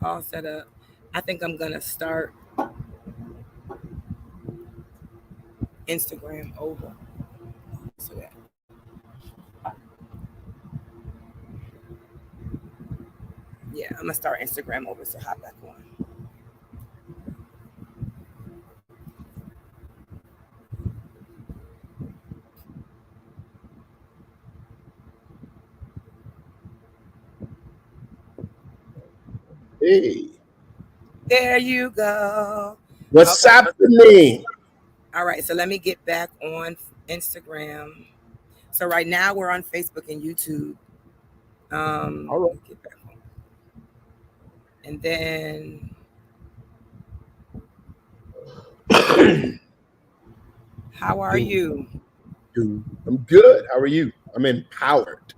all set up. I think I'm gonna start Instagram over. So that yeah, I'm gonna start Instagram over. So hop back on. Hey, There you go. what's Okay. happening? All right. So let me get back on Instagram. So right now we're on Facebook and YouTube. All Let me get back on. And then right. how are do, you? I'm good. How are you? I'm empowered.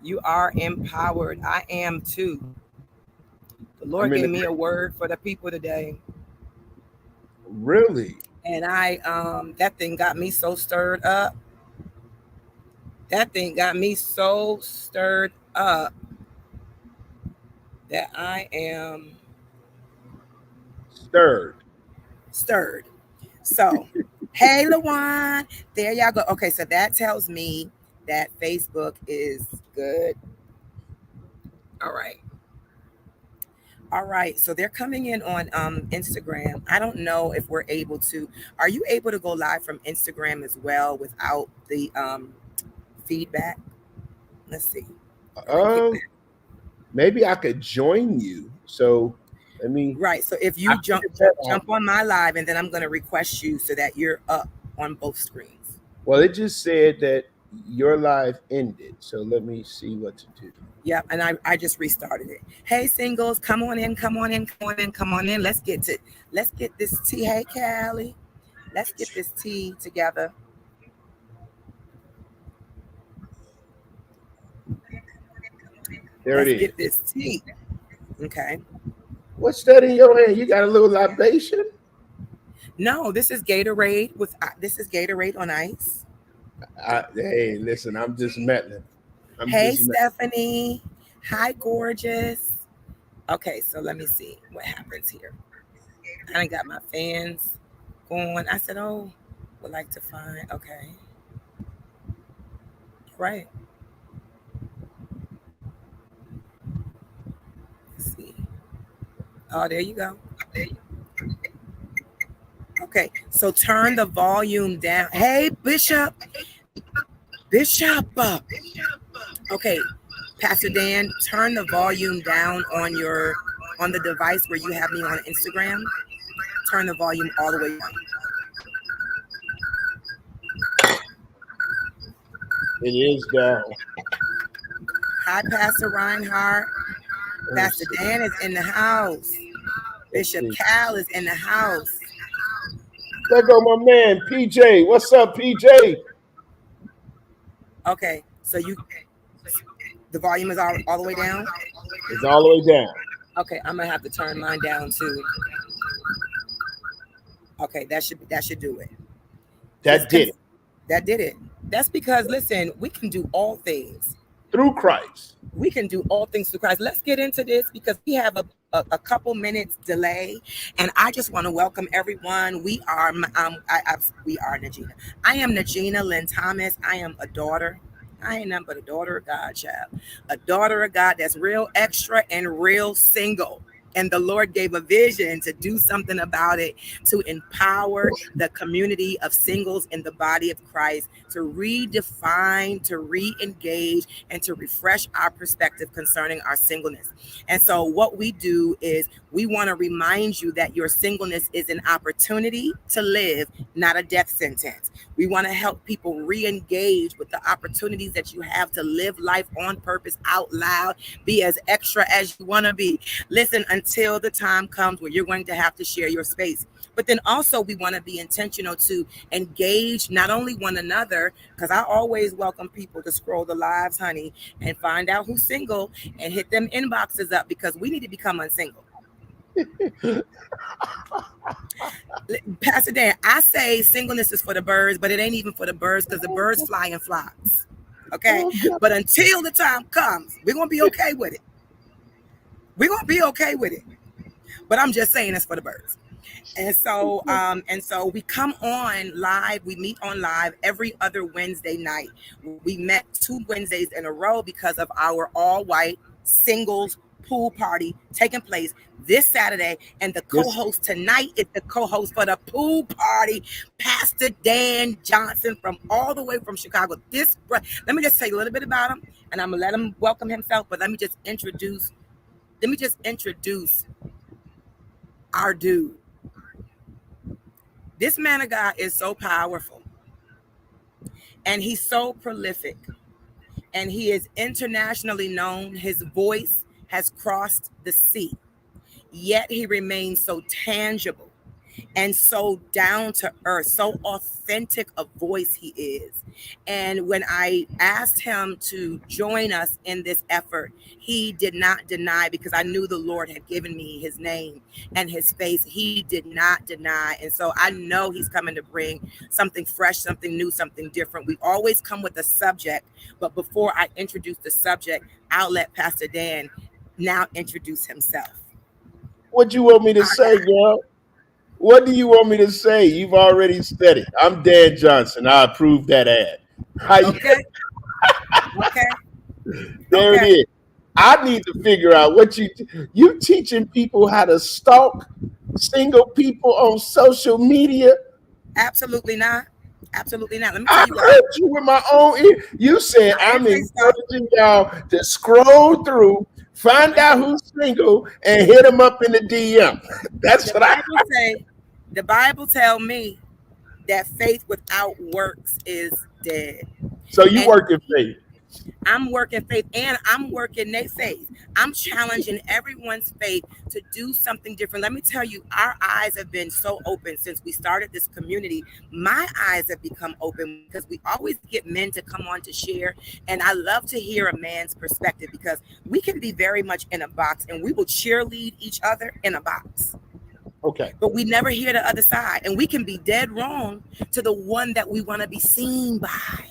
You are empowered. I am too. The I'm Lord in gave a me a word for the people today. really. And I that thing got me so stirred up. That thing got me so stirred up that I am Stirred. stirred. So, hey, Lawan, there y'all go. Okay, so that tells me that Facebook is good. All right. All right. So they're coming in on Instagram. I don't know if we're able to. Are you able to go live from Instagram as well without the feedback? Let's see. All right, kick Um, back. maybe I could join you. So let me. Right. So if I you figured that out. jump on my live, and then I'm going to request you so that you're up on both screens. Well, it just said that your live ended. So let me see what to do. Yep, and I just restarted it. Hey singles, come on in, come on in, come on in, come on in. Let's get this tea. Hey Callie. Let's get this tea together. There it Let's is. get this tea. Okay. What's that in your hand? You got a little libation? No, this is Gatorade this is Gatorade on ice. Hey, listen, I'm just meddling. I'm Hey just meddling. Stephanie. Hi gorgeous. Okay, so let me see what happens here. I done got my fans going. I said, oh, would like to find okay. Right. Let's see. Oh, there you go. Okay, so turn the volume down. Hey, Bishop, Bishop. Okay, Pastor Dan, turn the volume down on the device where you have me on Instagram. Turn the volume all the way down. It is down. Hi, Pastor Reinhardt. Let's Pastor see. Dan is in the house. Let's Bishop see. Cal is in the house. There go my man, PJ. What's up, PJ? Okay, so the volume is all the way down. It's all the way down. Okay, I'm gonna have to turn mine down too. Okay, that should do it. That Just did it. that did it. That's because listen, we can do all things. Through Christ. We can do all things through Christ. Let's get into this because we have a couple minutes delay, and I just want to welcome everyone. We are Najina. I am Najina Lynn Thomas. I am a daughter. I ain't nothing but a daughter of God, child. A daughter of God that's real extra and real single. And the Lord gave a vision to do something about it, to empower the community of singles in the body of Christ, to redefine, to re-engage, and to refresh our perspective concerning our singleness. And so what we do is we want to remind you that your singleness is an opportunity to live, not a death sentence. We want to help people re-engage with the opportunities that you have to live life on purpose out loud, be as extra as you want to be. Listen, until the time comes where you're going to have to share your space. But then also we want to be intentional to engage not only one another, because I always welcome people to scroll the lives, honey, and find out who's single and hit them inboxes up because we need to become unsingle. Pastor Dan, I say singleness is for the birds, but it ain't even for the birds because the birds fly in flocks. Okay. Oh, God. But until the time comes, we're going to be okay with it. We're gonna be okay with it. But I'm just saying it's for the birds. And so we come on live. We meet on live every other Wednesday night. We met 2 Wednesdays in a row because of our all-white singles pool party taking place this Saturday. And the co-host tonight is the co-host for the pool party, Pastor Dan Johnson, from all the way from Chicago. Let me just say a little bit about him, and I'm gonna let him welcome himself. But let me just introduce our dude. This man of God is so powerful, and he's so prolific, and he is internationally known. His voice has crossed the sea, yet he remains so tangible and so down to earth, so authentic a voice he is. And when I asked him to join us in this effort, he did not deny, because I knew the Lord had given me his name and his face. He did not deny. And so I know he's coming to bring something fresh, something new, something different. We always come with a subject, but before I introduce the subject, I'll let Pastor Dan now introduce himself. What you want me to say, girl? What do you want me to say? You've already said it. I'm Dan Johnson. I approve that ad. Okay. There it is. I need to figure out what you teaching people how to stalk single people on social media. Absolutely not. Absolutely not. Let me I tell you heard you with my own ear. You said I'm encouraging y'all to scroll through, find out who's single, and hit them up in the DM. That's what I say. The Bible tell me that faith without works is dead. So you work in faith. I'm working faith, and I'm working their faith. I'm challenging everyone's faith to do something different. Let me tell you, our eyes have been so open since we started this community. My eyes have become open because we always get men to come on to share. And I love to hear a man's perspective, because we can be very much in a box, and we will cheerlead each other in a box. Okay. But we never hear the other side. And we can be dead wrong to the one that we want to be seen by.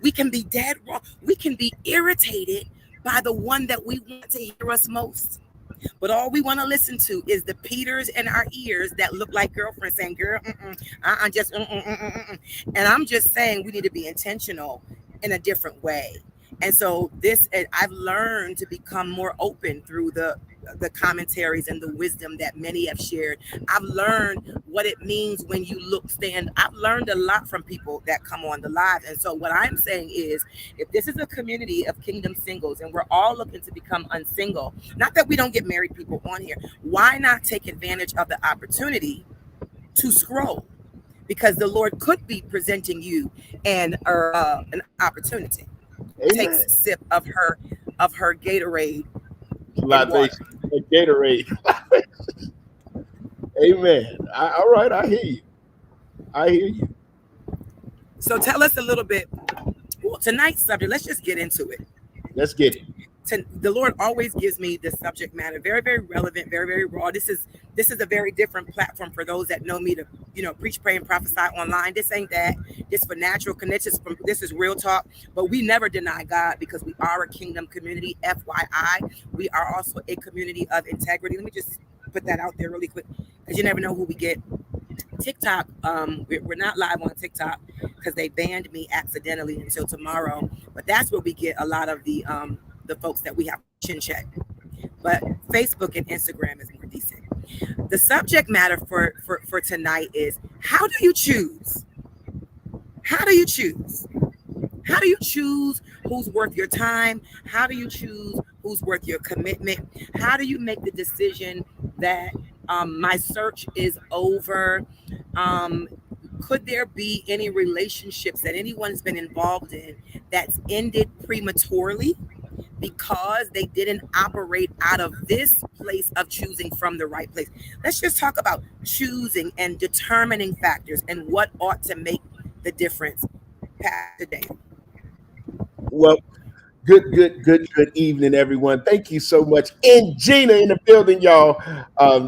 We can be dead wrong. We can be irritated by the one that we want to hear us most. But all we want to listen to is the Peters in our ears that look like girlfriends saying, girl, And I'm just saying we need to be intentional in a different way. And so I've learned to become more open through the commentaries and the wisdom that many have shared. I've learned what it means when you I've learned a lot from people that come on the live. And so what I'm saying is, if this is a community of kingdom singles and we're all looking to become unsingle, not that we don't get married people on here, why not take advantage of the opportunity to scroll? Because the Lord could be presenting you an opportunity. Amen. Takes a sip of her Gatorade. Gatorade. Amen. All right, I hear you. So tell us a little bit. Well, tonight's subject, let's just get into it. Let's get it. The Lord always gives me the subject matter very, very relevant, very, very raw. This is a very different platform for those that know me to, preach, pray, and prophesy online. This ain't that. This for natural connections. This is real talk. But we never deny God, because we are a kingdom community. FYI, we are also a community of integrity. Let me just put that out there really quick, because you never know who we get. TikTok, we're not live on TikTok because they banned me accidentally until tomorrow. But that's where we get a lot of the folks that we have chin check. But Facebook and Instagram is more decent. The subject matter for tonight is, how do you choose? How do you choose? How do you choose who's worth your time? How do you choose who's worth your commitment? How do you make the decision that my search is over? Could there be any relationships that anyone's been involved in that's ended prematurely because they didn't operate out of this place of choosing from the right place? Let's just talk about choosing and determining factors and what ought to make the difference. Pastor Dan. Well, good evening, everyone. Thank you so much. And Gina in the building, y'all.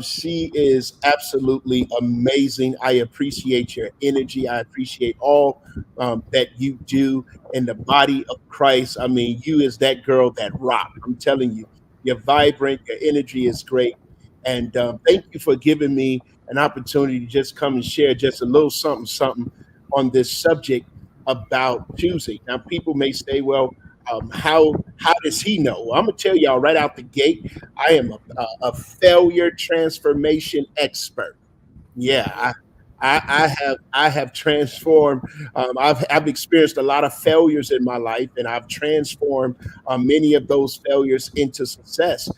She is absolutely amazing. I appreciate your energy. I appreciate all that you do in the body of Christ. I mean, you is that girl that rock. I'm telling you, You're vibrant. Your energy is great. And thank you for giving me an opportunity to just come and share just a little something on this subject about choosing. Now, people may say, well, how does he know? Well, I'm gonna tell y'all right out the gate. I am a failure transformation expert. Yeah, I have transformed. I've experienced a lot of failures in my life, and I've transformed many of those failures into success.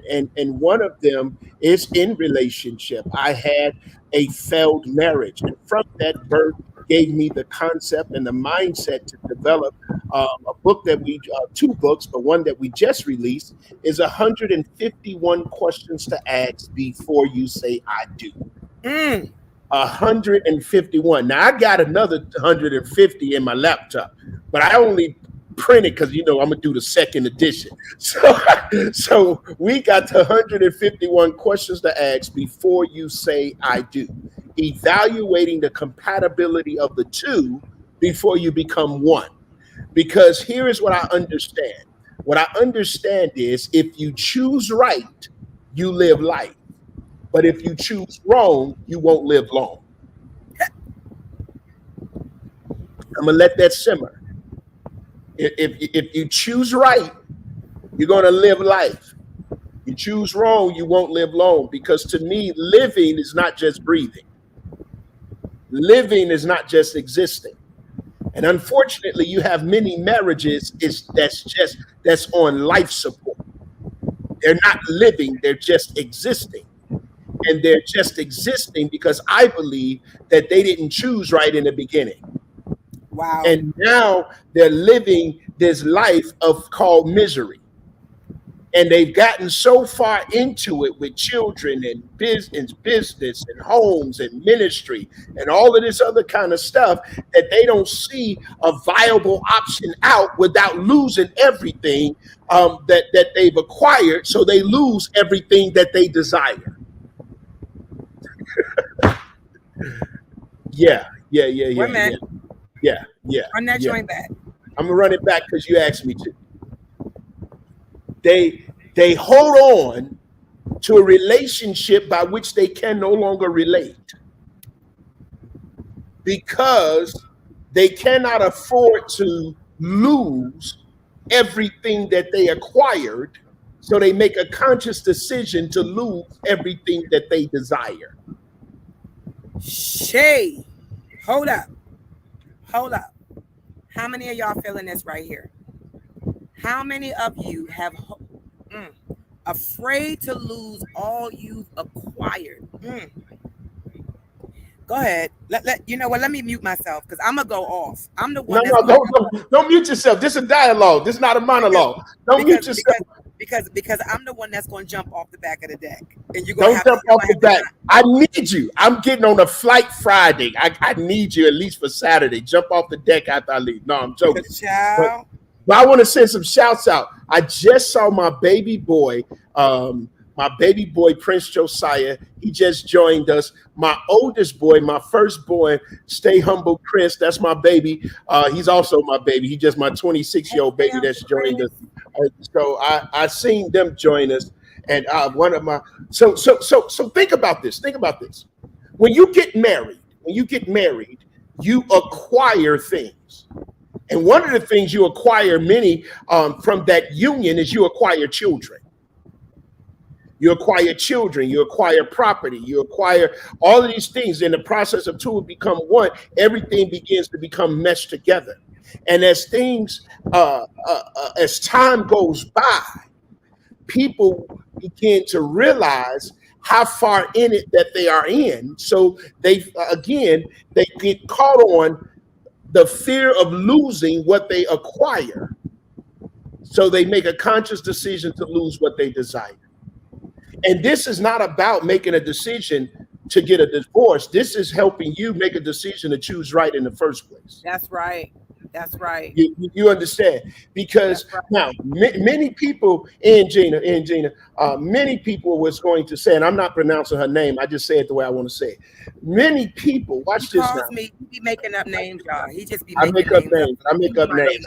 And one of them is in relationship. I had a failed marriage, and from that birth gave me the concept and the mindset to develop a book that we two books, but one that we just released is 151 questions to ask before you say I do. 151. Now I got another 150 in my laptop, but I only printed because I'm gonna do the second edition. So we got to 151 questions to ask before you say I do. Evaluating the compatibility of the two before you become one. Because here is what I understand. What I understand is if you choose right, you live life. But if you choose wrong, you won't live long. I'm going to let that simmer. If you choose right, you're going to live life. You choose wrong, you won't live long. Because to me, living is not just breathing. Living is not just existing. And unfortunately, you have many marriages that's on life support. They're not living, they're just existing. And they're just existing because I believe that they didn't choose right in the beginning. Wow. And now they're living this life called misery. And they've gotten so far into it with children and business and homes and ministry and all of this other kind of stuff that they don't see a viable option out without losing everything that they've acquired. So they lose everything that they desire. Yeah. Run that joint back. I'm gonna run it back because you asked me to. They hold on to a relationship by which they can no longer relate because they cannot afford to lose everything that they acquired. So they make a conscious decision to lose everything that they desire. Shay, hold up. How many of y'all feeling this right here? How many of you have afraid to lose all you've acquired? Go ahead. Let me mute myself because I'm gonna go off. I'm the one. Don't mute yourself. This is a dialogue. This is not a monologue. Don't mute yourself. Because I'm the one that's going to jump off the back of the deck, and you're going to jump off the back. I need you. I'm getting on a flight Friday. I need you at least for Saturday. Jump off the deck after I leave. No, I'm joking. But I want to send some shouts out. I just saw my baby boy, Prince Josiah. He just joined us. My oldest boy, my firstborn, Stay Humble Chris. That's my baby. He's also my baby. He's just my 26-year-old baby that's joined us. So I seen them join us, and one of my so think about this. Think about this. When you get married, you acquire things, and one of the things you acquire from that union is you acquire children. You acquire children, you acquire property, you acquire all of these things. In the process of two become one, everything begins to become meshed together. And as things, as time goes by, people begin to realize how far in it that they are in. So they get caught on the fear of losing what they acquire. So they make a conscious decision to lose what they desire. And this is not about making a decision to get a divorce. This is helping you make a decision to choose right in the first place. That's right. You understand? Because now many people, Gina, many people was going to say, and I'm not pronouncing her name, I just say it the way I want to say it. Many people, watch this now. He be making up names, y'all. He just be making names. I make up names.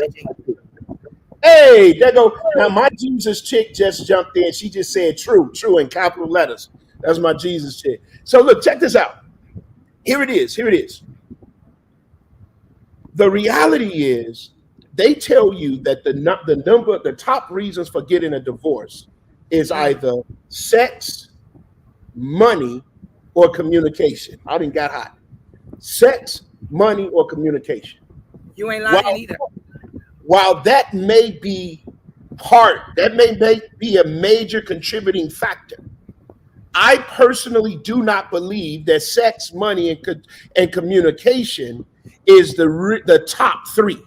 Hey, there go. Now my Jesus chick just jumped in. She just said true, true in capital letters. That's my Jesus chick. So look, check this out. Here it is. Here it is. The reality is, they tell you that the top reasons for getting a divorce is either sex, money, or communication. I didn't got hot. Sex, money, or communication. You ain't lying either. While that may be be a major contributing factor, I personally do not believe that sex, money, and communication is the top three.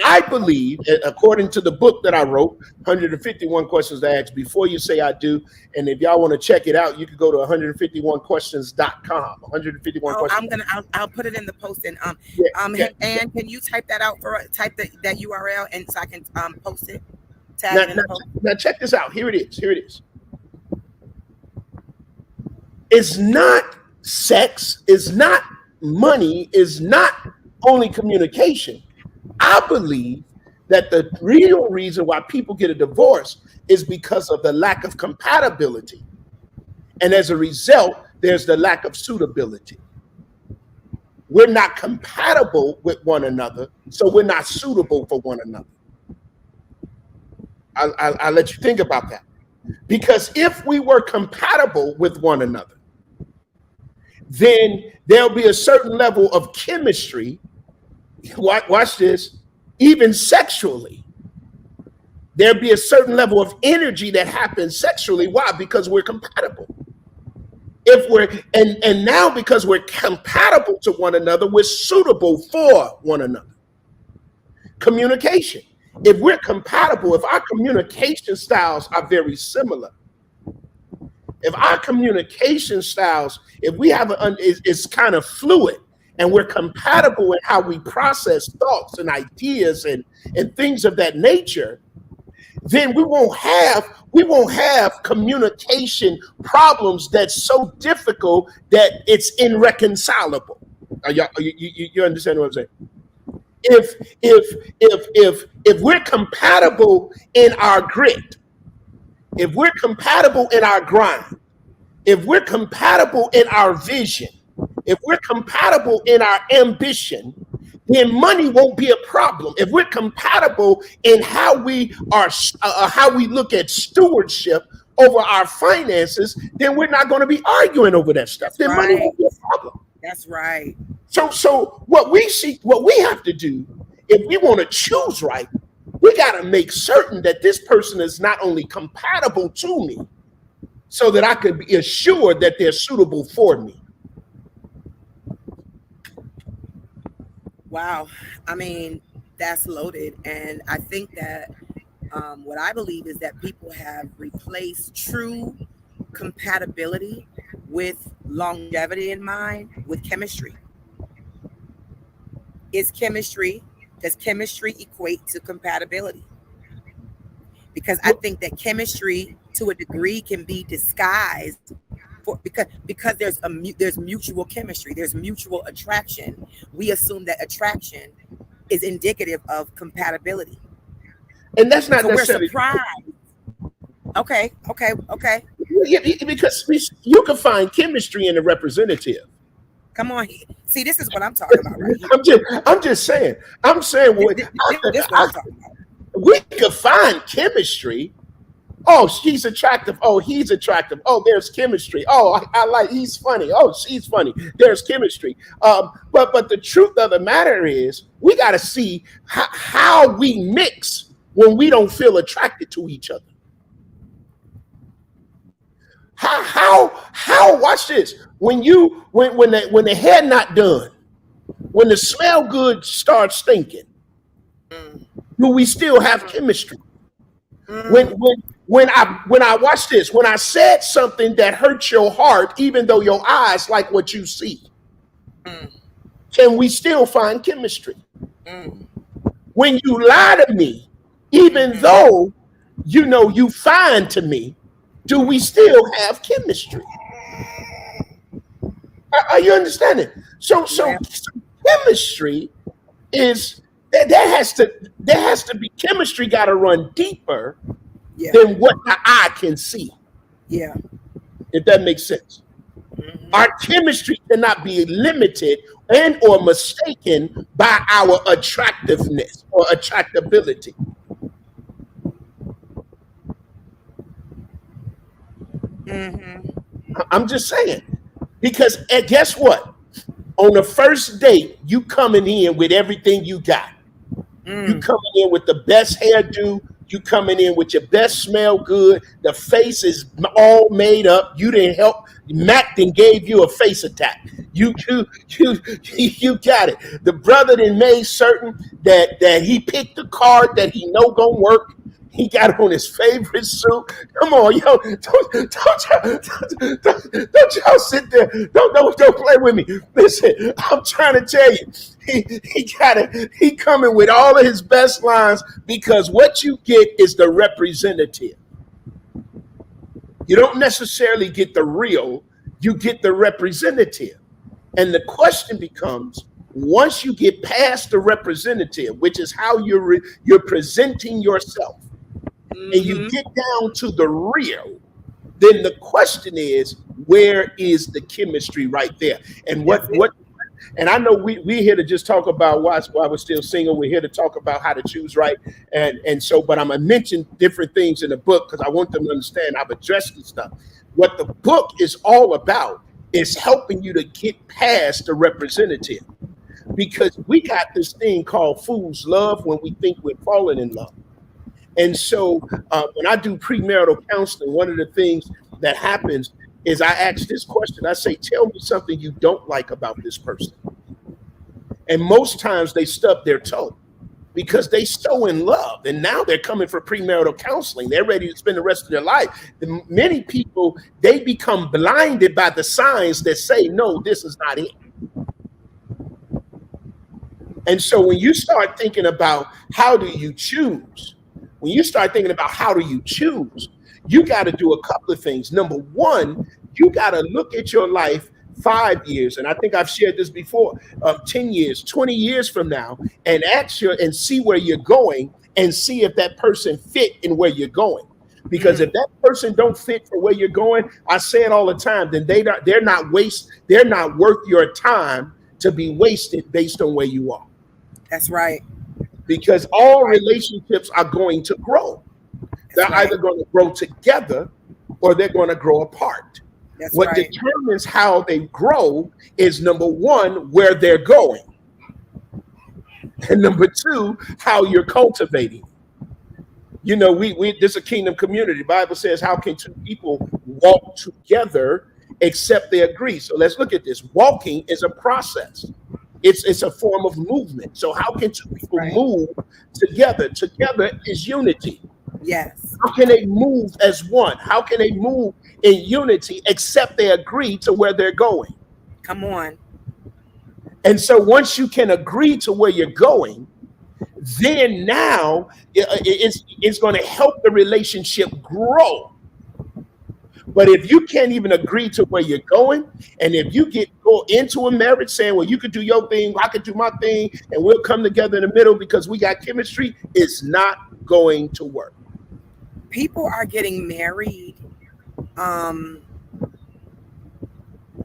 I believe, according to the book that I wrote, 151 Questions to Ask Before You Say I Do, and if y'all want to check it out, you can go to 151questions.com. 151 questions. I'll put it in the post, and and can you type that out for type that URL, and so I can post it. Now check this out. Here it is. Here it is. It's not sex. It's not money. It's not only communication. I believe that the real reason why people get a divorce is because of the lack of compatibility. And as a result, there's the lack of suitability. We're not compatible with one another, so we're not suitable for one another. I'll let you think about that. Because if we were compatible with one another, then there'll be a certain level of chemistry. Watch this. Even sexually, there'll be a certain level of energy that happens sexually. Why? Because we're compatible. And now because we're compatible to one another, we're suitable for one another. Communication. If we're compatible, if our communication styles are very similar, if our communication styles, if we have it's kind of fluid, and we're compatible in how we process thoughts and ideas and things of that nature, then we won't have communication problems that's so difficult that it's irreconcilable. You understand what I'm saying? If we're compatible in our grit, if we're compatible in our grind, if we're compatible in our vision, if we're compatible in our ambition, then money won't be a problem. If we're compatible in how we look at stewardship over our finances, then we're not going to be arguing over that stuff. Then money won't be a problem. That's right. So what we have to do, if we want to choose right, we got to make certain that this person is not only compatible to me, so that I could be assured that they're suitable for me. Wow. I mean, that's loaded. And I think that what I believe is that people have replaced true compatibility with longevity in mind with chemistry. Does chemistry equate to compatibility? Because I think that chemistry to a degree can be disguised because there's mutual chemistry, there's mutual attraction. We assume that attraction is indicative of compatibility, and that's not necessarily. We're surprised. Okay. Yeah, because you can find chemistry in the representative. Come on, see, this is what I'm talking about, right here. I'm just saying. I'm saying what this what I'm talking about. We could find chemistry. Oh, she's attractive. Oh, he's attractive. Oh, there's chemistry. Oh, I like, he's funny. Oh, she's funny. There's chemistry. But the truth of the matter is, we got to see how we mix when we don't feel attracted to each other. How watch this. When the hair not done, when the smell good starts stinking, do we still have chemistry? When I watch this, when I said something that hurts your heart, even though your eyes like what you see, can we still find chemistry? When you lie to me, even though you fine to me, do we still have chemistry? Are you understanding? So chemistry is there has to be chemistry. Got to run deeper Yeah. than what the eye can see. Yeah. If that makes sense. Our chemistry cannot be limited and or mistaken by our attractiveness or attractability. I'm just saying, because guess what? On the first date, you coming in with everything you got. You coming in with the best hairdo. You coming in with your best smell good. The face is all made up. You didn't help. Mac then gave you a face attack. You got it. The brother then made certain that he picked the card that he know gonna work. He got on his favorite suit. Come on, yo! Don't y'all sit there. Don't play with me. Listen, I'm trying to tell you, he got it. He coming with all of his best lines because what you get is the representative. You don't necessarily get the real. You get the representative, and the question becomes: once you get past the representative, which is how you're presenting yourself, and you get down to the real, then the question is, where is the chemistry right there? And what and I know we're here to just talk about why we're still single. We're here to talk about how to choose right. And so, but I'm gonna mention different things in the book because I want them to understand I've addressed this stuff. What the book is all about is helping you to get past the representative. Because we got this thing called fool's love when we think we're falling in love. And so when I do premarital counseling, one of the things that happens is I ask this question. I say, tell me something you don't like about this person. And most times they stub their toe because they so in love. And now they're coming for premarital counseling. They're ready to spend the rest of their life. Many people, they become blinded by the signs that say, no, this is not it. And so when you start thinking about how do you choose, when you start thinking about how do you choose, you got to do a couple of things. Number one, you got to look at your life 5 years, and I think I've shared this before, 10 years, 20 years from now, and and see where you're going and see if that person fit in where you're going. Because if that person don't fit for where you're going, I say it all the time, then they're not worth your time to be wasted based on where you are. That's right. Because all relationships are going to grow. They're either going to grow together or they're going to grow apart. What determines how they grow is number one, where they're going. And number two, how you're cultivating. You know, this is a kingdom community. The Bible says, how can two people walk together except they agree? So let's look at this. Walking is a process. It's a form of movement. So how can two people move together? Together is unity. Yes. How can they move as one? How can they move in unity except they agree to where they're going? Come on. And so once you can agree to where you're going, then now it's going to help the relationship grow. But if you can't even agree to where you're going, and if you go into a marriage saying, well, you could do your thing, I could do my thing, and we'll come together in the middle because we got chemistry, it's not going to work. People are getting married.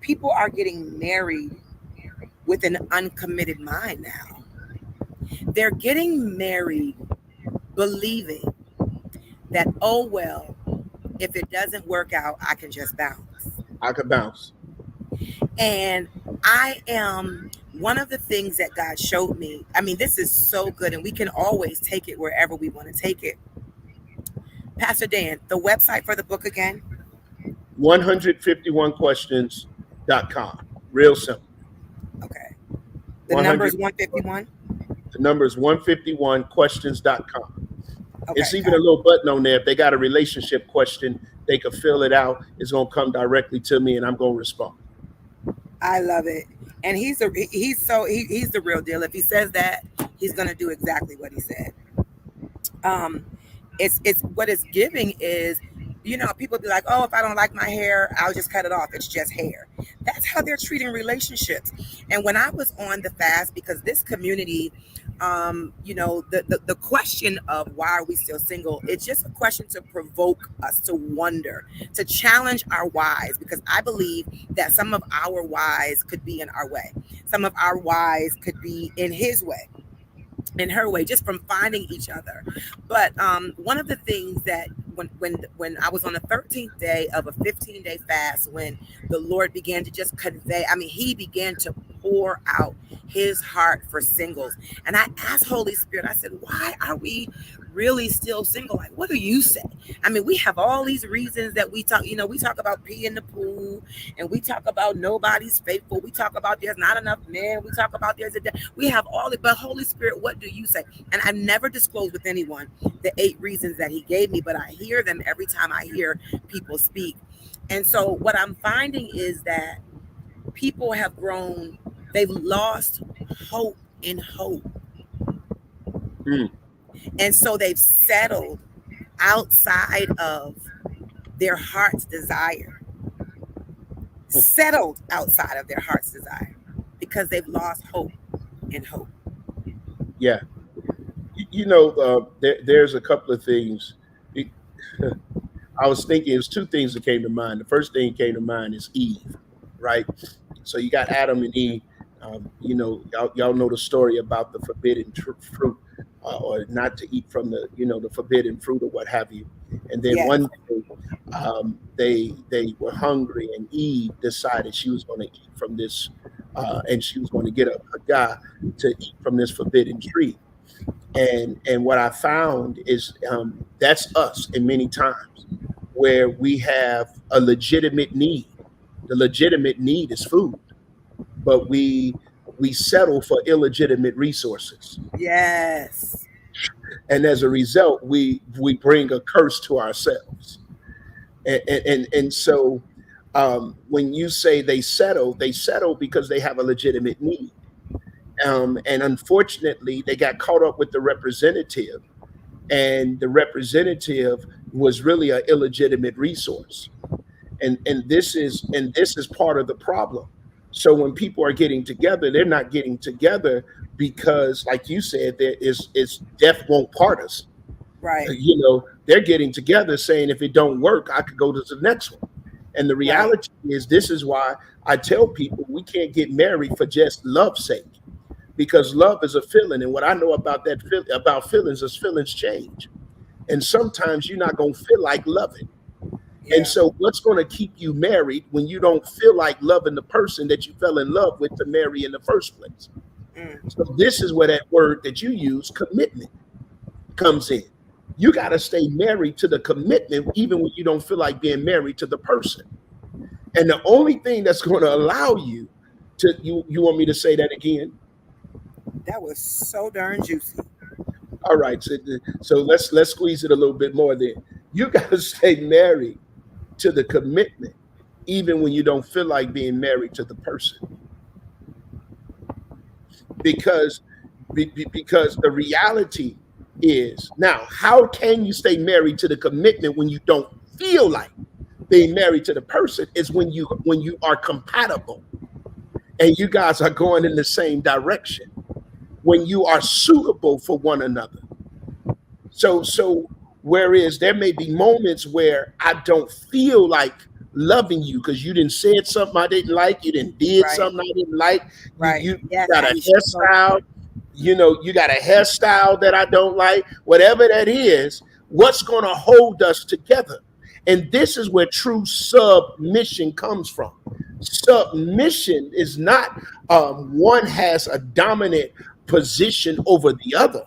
People are getting married with an uncommitted mind now. They're getting married believing that, oh, well, if it doesn't work out, I can just bounce. I could bounce. And one of the things that God showed me, I mean, this is so good, and we can always take it wherever we want to take it. Pastor Dan, the website for the book again? 151questions.com. Real simple. Okay. The number is 151? The number is 151questions.com. Okay, it's even a little button on there. If they got a relationship question, they can fill it out. It's going to come directly to me and I'm going to respond. I love it. And he's the real deal. If he says that, he's going to do exactly what he said. It's what it's giving is, you know, people be like, oh, if I don't like my hair, I'll just cut it off. It's just hair. That's how they're treating relationships. And when I was on the fast, because this community, The question of why are we still single, it's just a question to provoke us to wonder, to challenge our whys, because I believe that some of our whys could be in our way, some of our whys could be in his way, in her way, just from finding each other. But one of the things that when I was on the 13th day of a 15-day fast, when the Lord began to just convey, I mean, he began to pour out his heart for singles. And I asked Holy Spirit, I said, why are we really still single? Like, what do you say? I mean, we have all these reasons that we talk, we talk about pee in the pool, and we talk about nobody's faithful. We talk about there's not enough men. We talk about we have all it, but Holy Spirit, what do you say? And I've never disclosed with anyone the 8 reasons that he gave me, but I hear them every time I hear people speak. And so what I'm finding is that people have grown, they've lost hope in hope. Mm. And so they've settled outside of their heart's desire. Settled outside of their heart's desire because they've lost hope in hope. Yeah. There's a couple of things. I was thinking, it was 2 things that came to mind. The first thing that came to mind is Eve, right? So you got Adam and Eve. Y'all know the story about the forbidden fruit, or not to eat from the forbidden fruit or what have you. And then Yes. one day, they were hungry, and Eve decided she was going to eat from this, and she was going to get a guy to eat from this forbidden tree. And what I found is that's us in many times, where we have a legitimate need. The legitimate need is food, but we settle for illegitimate resources. Yes. And as a result, we bring a curse to ourselves. And so when you say they settle because they have a legitimate need. And unfortunately, they got caught up with the representative, and the representative was really an illegitimate resource. And this is part of the problem. So when people are getting together, they're not getting together because, like you said, it's death won't part us. Right. They're getting together saying, if it don't work, I could go to the next one. And the reality is, this is why I tell people we can't get married for just love's sake, because love is a feeling. And what I know about about feelings is feelings change. And sometimes you're not going to feel like loving. Yeah. And so what's going to keep you married when you don't feel like loving the person that you fell in love with to marry in the first place? So this is where that word that you use, commitment, comes in. You got to stay married to the commitment, even when you don't feel like being married to the person. And the only thing that's going to allow you to, you want me to say that again? That was so darn juicy. All right. So let's squeeze it a little bit more then. You got to stay married to the commitment, even when you don't feel like being married to the person. Because the reality is, now, how can you stay married to the commitment when you don't feel like being married to the person? Is when you are compatible and you guys are going in the same direction, when you are suitable for one another. So whereas there may be moments where I don't feel like loving you because you didn't said something I didn't like, you didn't did something I didn't like, you got a hairstyle, you got a hairstyle that I don't like, whatever that is, what's going to hold us together? And this is where true submission comes from. Submission is not one has a dominant position over the other.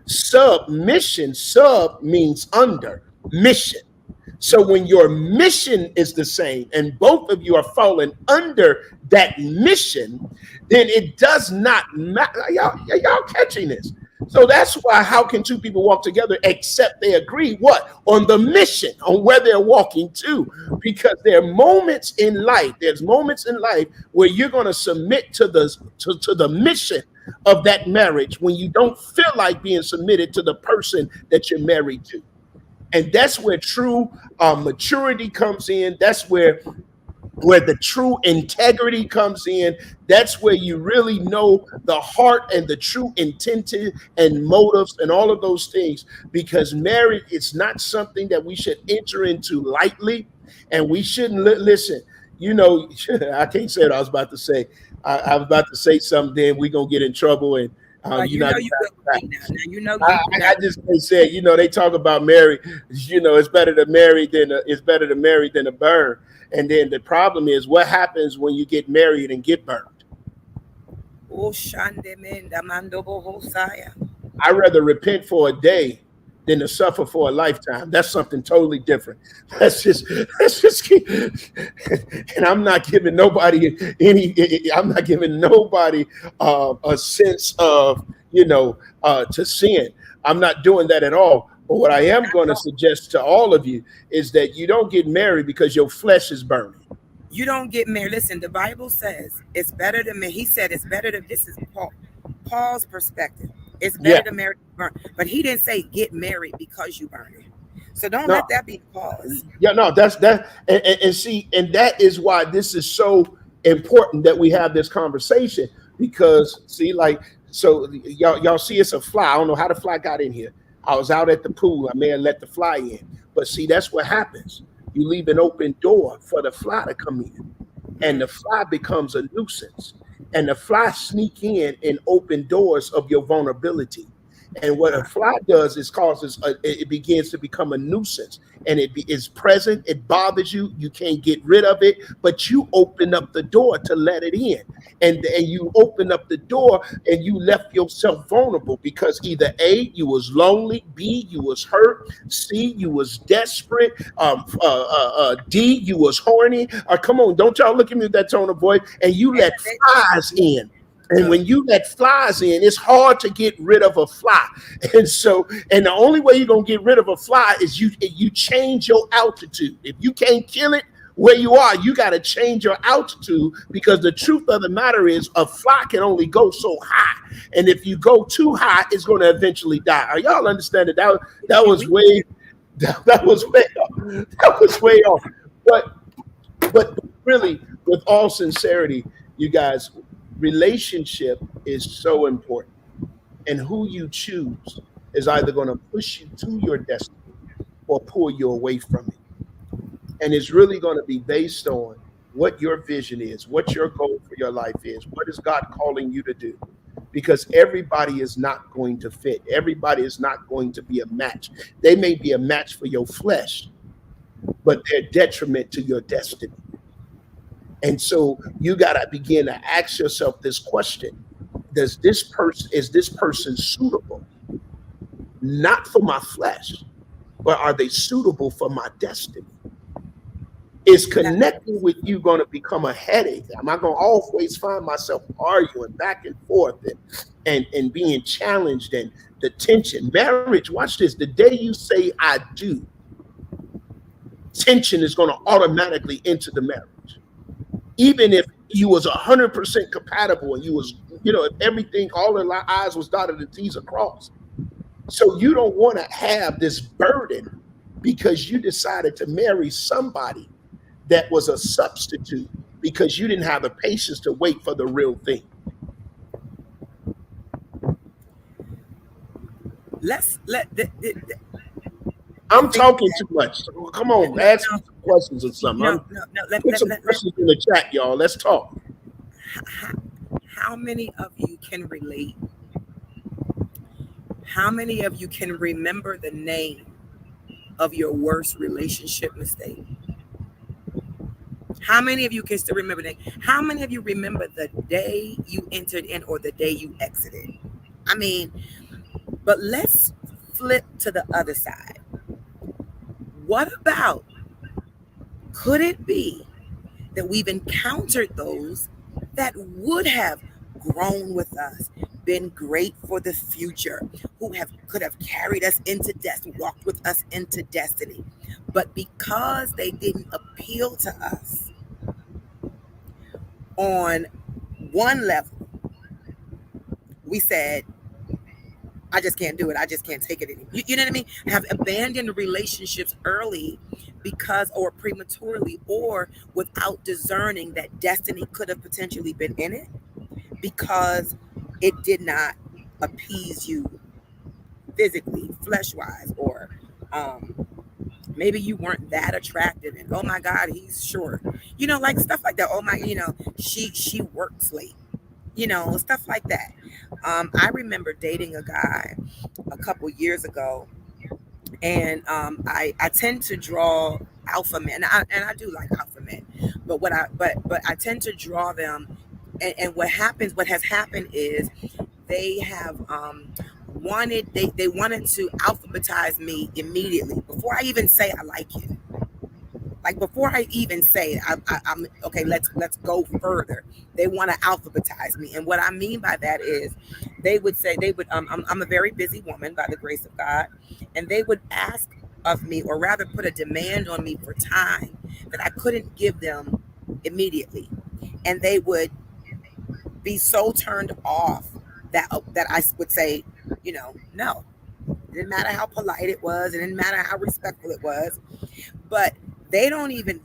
Submission, sub means under, mission. So when your mission is the same and both of you are falling under that mission, then it does not matter. Y'all catching this? So that's why, how can 2 people walk together except they agree what? On the mission, on where they're walking to. Because there are moments in life, where you're going to submit to the mission of that marriage when you don't feel like being submitted to the person that you're married to. And that's where true maturity comes in. That's where where the true integrity comes in. That's where you really know the heart and the true intent and motives and all of those things. Because marriage is not something that we should enter into lightly, and we shouldn't listen. You know, I can't say what I was about to say. I was about to say something. Then we're gonna get in trouble, and you're You not. know you good with me now. Now you know I, you I got just they said, you know, they talk about marry. You know, it's better to marry than to burn. And then the problem is, what happens when you get married and get burned? oh shande menda mandobo hosaya. I'd rather repent for a day than to suffer for a lifetime. That's something totally different. That's just and I'm not giving nobody I'm not giving nobody a sense of, to sin. I'm not doing that at all. But what I am going to suggest to all of you is that you don't get married because your flesh is burning. You don't get married. Listen, the Bible says it's better to me. He said it's better to, this is Paul's perspective. It's Yeah. better to marry burn. But he didn't say get married because you burn it. So don't No. let that be pause. Yeah, no, that's that, and see, and that is why this is so important that we have this conversation. Because see, like, so y'all see, it's a fly. I don't know how the fly got in here. I was out at the pool. I may have let the fly in, but see, that's what happens. You leave an open door for the fly to come in, and the fly becomes a nuisance, and the fly sneak in and open doors of your vulnerability. And what a fly does is it begins to become a nuisance, and it is present. It bothers you. You can't get rid of it, but you open up the door to let it in, and you open up the door and you left yourself vulnerable because either A, you was lonely, B, you was hurt, C, you was desperate, D, you was horny. Come on, don't y'all look at me with that tone of voice. And you let flies in. And when you let flies in, it's hard to get rid of a fly. And the only way you're going to get rid of a fly is you change your altitude. If you can't kill it where you are, you got to change your altitude, because the truth of the matter is a fly can only go so high. And if you go too high, it's going to eventually die. Are y'all understand that? That was way off. But really, with all sincerity, you guys, relationship is so important, and who you choose is either going to push you to your destiny or pull you away from it. And it's really going to be based on what your vision is, what your goal for your life is, what is God calling you to do. Because everybody is not going to fit. Everybody is not going to be a match. They may be a match for your flesh, but they're detriment to your destiny. And so you got to begin to ask yourself this question: is this person suitable? Not for my flesh, but are they suitable for my destiny? Is connecting with you going to become a headache? Am I going to always find myself arguing back and forth and being challenged, and the tension? Marriage, watch this. The day you say I do, tension is going to automatically enter the marriage. Even if you was 100% compatible and you was, if everything, all the I's was dotted and T's across. So you don't want to have this burden because you decided to marry somebody that was a substitute because you didn't have the patience to wait for the real thing. I'm talking too much. Come on, ask me some questions or something. Put some questions in the chat, y'all. Let's talk. How many of you can relate? How many of you can remember the name of your worst relationship mistake? How many of you can still remember that? How many of you remember the day you entered in or the day you exited? I mean, but let's flip to the other side. What about, could it be that we've encountered those that would have grown with us, been great for the future, who could have carried us into destiny, walked with us into destiny, but because they didn't appeal to us on one level, we said, I just can't do it. I just can't take it anymore. You know what I mean? Have abandoned relationships early because, or prematurely, or without discerning that destiny could have potentially been in it, because it did not appease you physically, flesh wise, or um, maybe you weren't that attractive, and oh my God, he's short, like stuff like that. Oh my, she works late, stuff like that. I remember dating a guy a couple years ago, and I tend to draw alpha men, and I do like alpha men, but but I tend to draw them, and what has happened is they have they wanted to alphabetize me immediately before I even say I like you. Like before I even say I'm okay, let's go further. They want to alphabetize me, and what I mean by that is, I'm a very busy woman by the grace of God, and they would ask of me, or rather put a demand on me for time that I couldn't give them immediately, and they would be so turned off that I would say, no. It didn't matter how polite it was. It didn't matter how respectful it was. But they don't even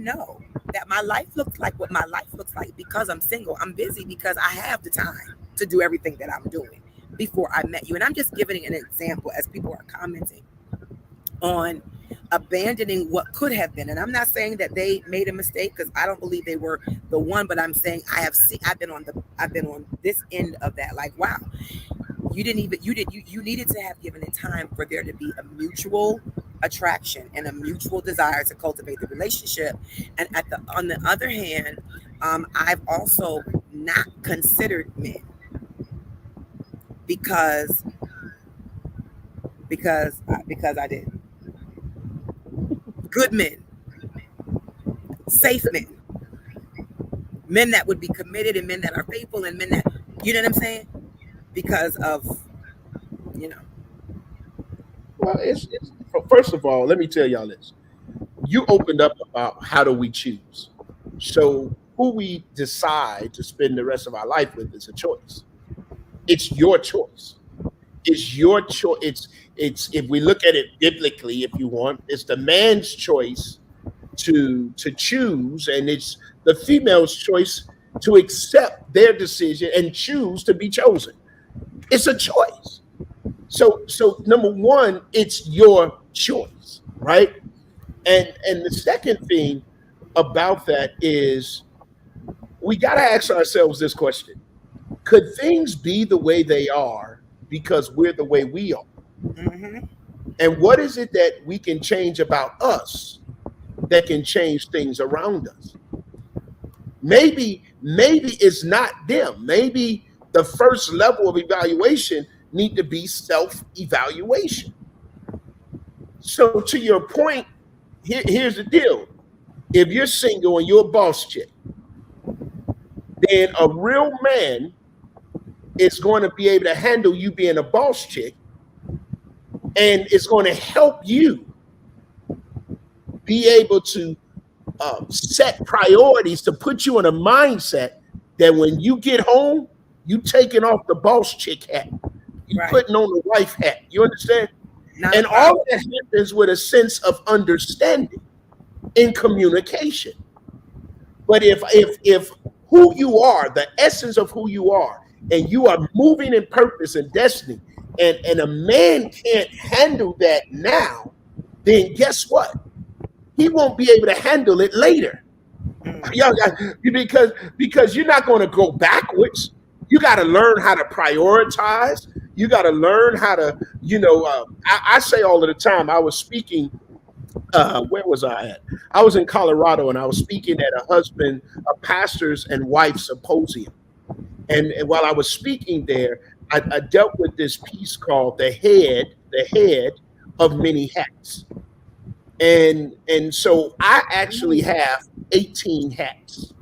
know that my life looks like what my life looks like because I'm single. I'm busy because I have the time to do everything that I'm doing before I met you. And I'm just giving an example as people are commenting on abandoning what could have been. And I'm not saying that they made a mistake, because I don't believe they were the one, but I'm saying I've been on this end of that. Like, wow, you needed to have given it time for there to be a mutual attraction and a mutual desire to cultivate the relationship. And on the other hand, I've also not considered men because I did. Good men, safe men that would be committed, and men that are faithful, and men that, you know what I'm saying? Because of, Well, it's first of all, let me tell y'all this. You opened up about how do we choose. So who we decide to spend the rest of our life with is a choice. It's your choice. It's your choice. It's if we look at it biblically, if you want, it's the man's choice to choose, and it's the female's choice to accept their decision and choose to be chosen. It's a choice. So number one, it's your choice, right? And the second thing about that is we got to ask ourselves this question. Could things be the way they are because we're the way we are? mm-hmm. And what is it that we can change about us that can change things around us? Maybe it's not them. Maybe the first level of evaluation need to be self-evaluation. So to your point, here's the deal. If you're single and you're a boss chick, then a real man is going to be able to handle you being a boss chick, and it's going to help you be able to set priorities to put you in a mindset that when you get home, you taking off the boss chick hat, you Right. putting on the wife hat. You understand? Not And a problem. all of that happens with a sense of understanding in communication. But if who you are, the essence of who you are, and you are moving in purpose and destiny, and a man can't handle that now, then guess what? He won't be able to handle it later. Because you're not going to go backwards. You got to learn how to prioritize. You got to learn how to, I say all of the time, I was speaking, where was I at? I was in Colorado, and I was speaking at a pastors and wife symposium. And while I was speaking there, I dealt with this piece called the head of many hats. And so I actually have 18 hats.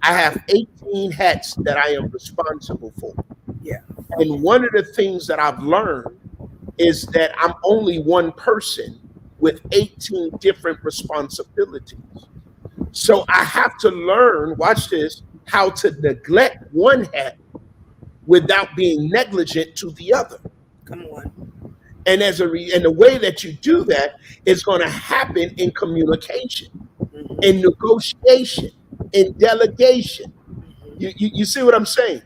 I have 18 hats that I am responsible for. Yeah. And one of the things that I've learned is that I'm only one person with 18 different responsibilities. So I have to learn, watch this, how to neglect one hat without being negligent to the other. Come on. And and the way that you do that is going to happen in communication, in negotiation, in delegation. You see what I'm saying?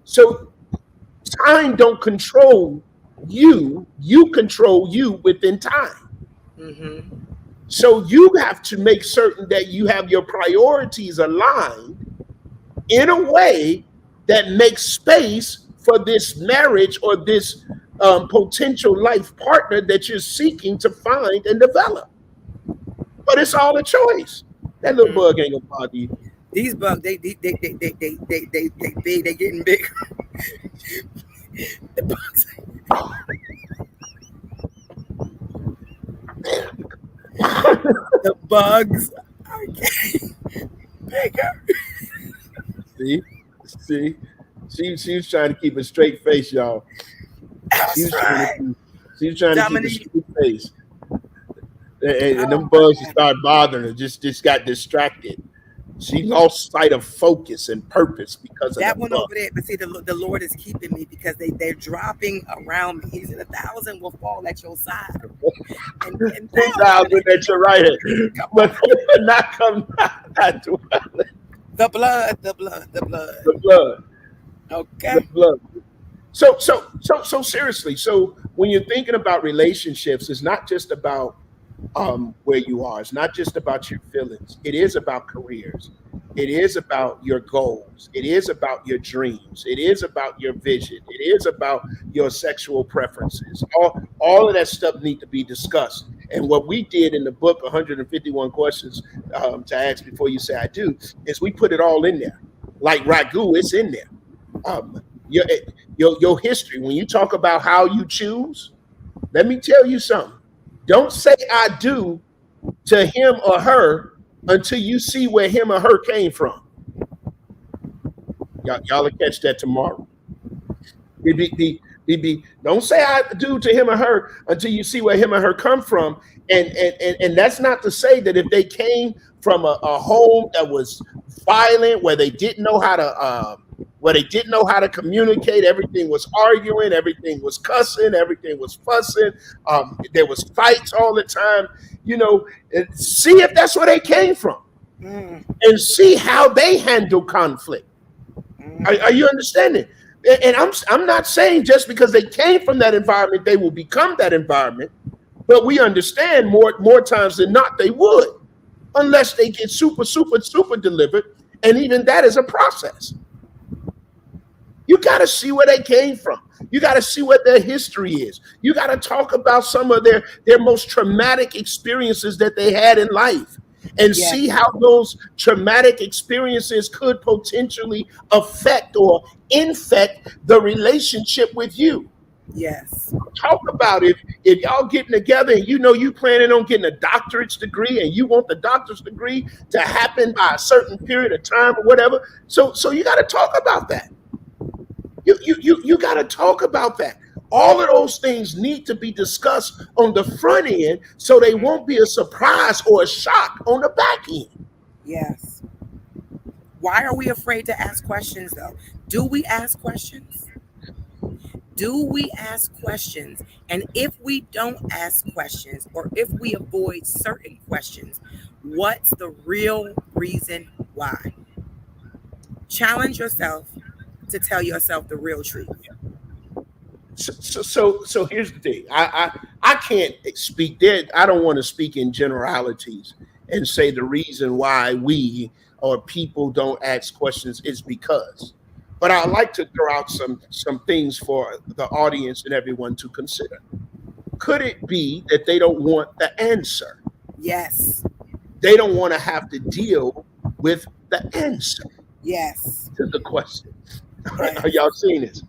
So time don't control you. You control you within time. Mm-hmm. So you have to make certain that you have your priorities aligned in a way that makes space for this marriage or this potential life partner that you're seeking to find and develop. But it's all a choice. That little bug ain't gonna bother you. These bugs, they big, they getting bigger. The bugs. The bugs are getting bigger. See, she was trying to keep a straight face, y'all. She was trying to keep a straight face, and them bugs started bothering her. Just got distracted. She lost sight of focus and purpose because of that one over there. But see, the Lord is keeping me because they're dropping around me. He said 1,000 will fall at your side, and 10,000 at your right hand, but they will not come not dwelling. The blood. Okay. The blood. So seriously. So when you're thinking about relationships, it's not just about where you are. It's not just about your feelings. It is about careers. It is about your goals. It is about your dreams. It is about your vision. It is about your sexual preferences. All of that stuff need to be discussed. And what we did in the book, 151 questions to ask before you say I do, is we put it all in there. Like ragu, it's in there. Your history. When you talk about how you choose, let me tell you something. Don't say I do to him or her until you see where him or her came from. Y'all will catch that tomorrow. Don't say I do to him or her until you see where him or her come from. And that's not to say that if they came from a home that was violent, where they didn't know how to communicate, everything was arguing, everything was cussing, everything was fussing, there was fights all the time, see if that's where they came from and see how they handle conflict. Are you understanding? And I'm not saying just because they came from that environment, they will become that environment, but we understand more times than not, they would, unless they get super delivered. And even that is a process. You got to see where they came from. You got to see what their history is. You got to talk about some of their most traumatic experiences that they had in life and see how those traumatic experiences could potentially affect or infect the relationship with you. Yes. Talk about if y'all getting together and you planning on getting a doctorate's degree and you want the doctor's degree to happen by a certain period of time or whatever. So you got to talk about that. You got to talk about that. All of those things need to be discussed on the front end so they won't be a surprise or a shock on the back end. Yes. Why are we afraid to ask questions, though? Do we ask questions? Do we ask questions? And if we don't ask questions, or if we avoid certain questions, what's the real reason why? Challenge yourself to tell yourself the real truth. So here's the thing. I can't speak there. I don't want to speak in generalities and say the reason why we or people don't ask questions is because. But I'd like to throw out some things for the audience and everyone to consider. Could it be that they don't want the answer? Yes. They don't want to have to deal with the answer. Yes. To the question. Yes. Are y'all seeing this?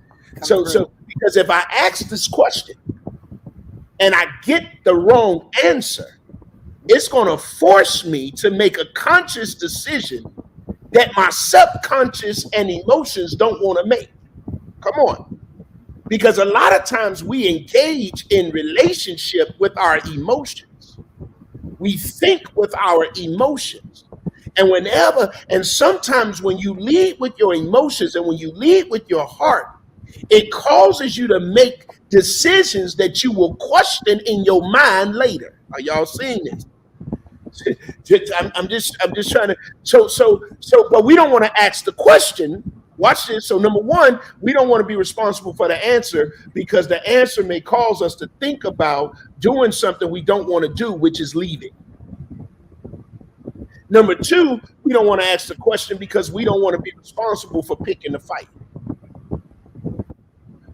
So because if I ask this question and I get the wrong answer, it's going to force me to make a conscious decision that my subconscious and emotions don't want to make. Come on. Because a lot of times we engage in relationship with our emotions. We think with our emotions. And sometimes when you lead with your emotions and when you lead with your heart, It causes you to make decisions that you will question in your mind later. Are y'all seeing this? I'm just trying to. But we don't want to ask the question. Watch this. So number one, we don't want to be responsible for the answer because the answer may cause us to think about doing something we don't want to do, which is leaving. Number two, we don't want to ask the question because we don't want to be responsible for picking the fight.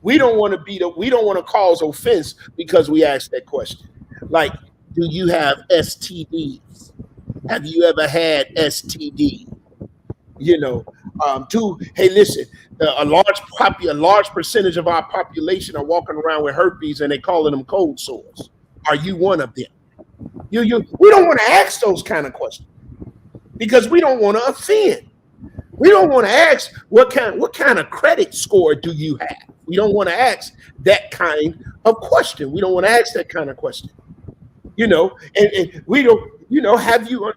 We don't want to cause offense because we ask that question. Like, do you have STDs? Have you ever had STD? Hey, listen, a large percentage of our population are walking around with herpes and they calling them cold sores. Are you one of them? We don't want to ask those kind of questions because we don't want to offend. We don't want to ask what kind of credit score do you have? We don't want to ask that kind of question. We don't want to ask that kind of question. And we don't, have you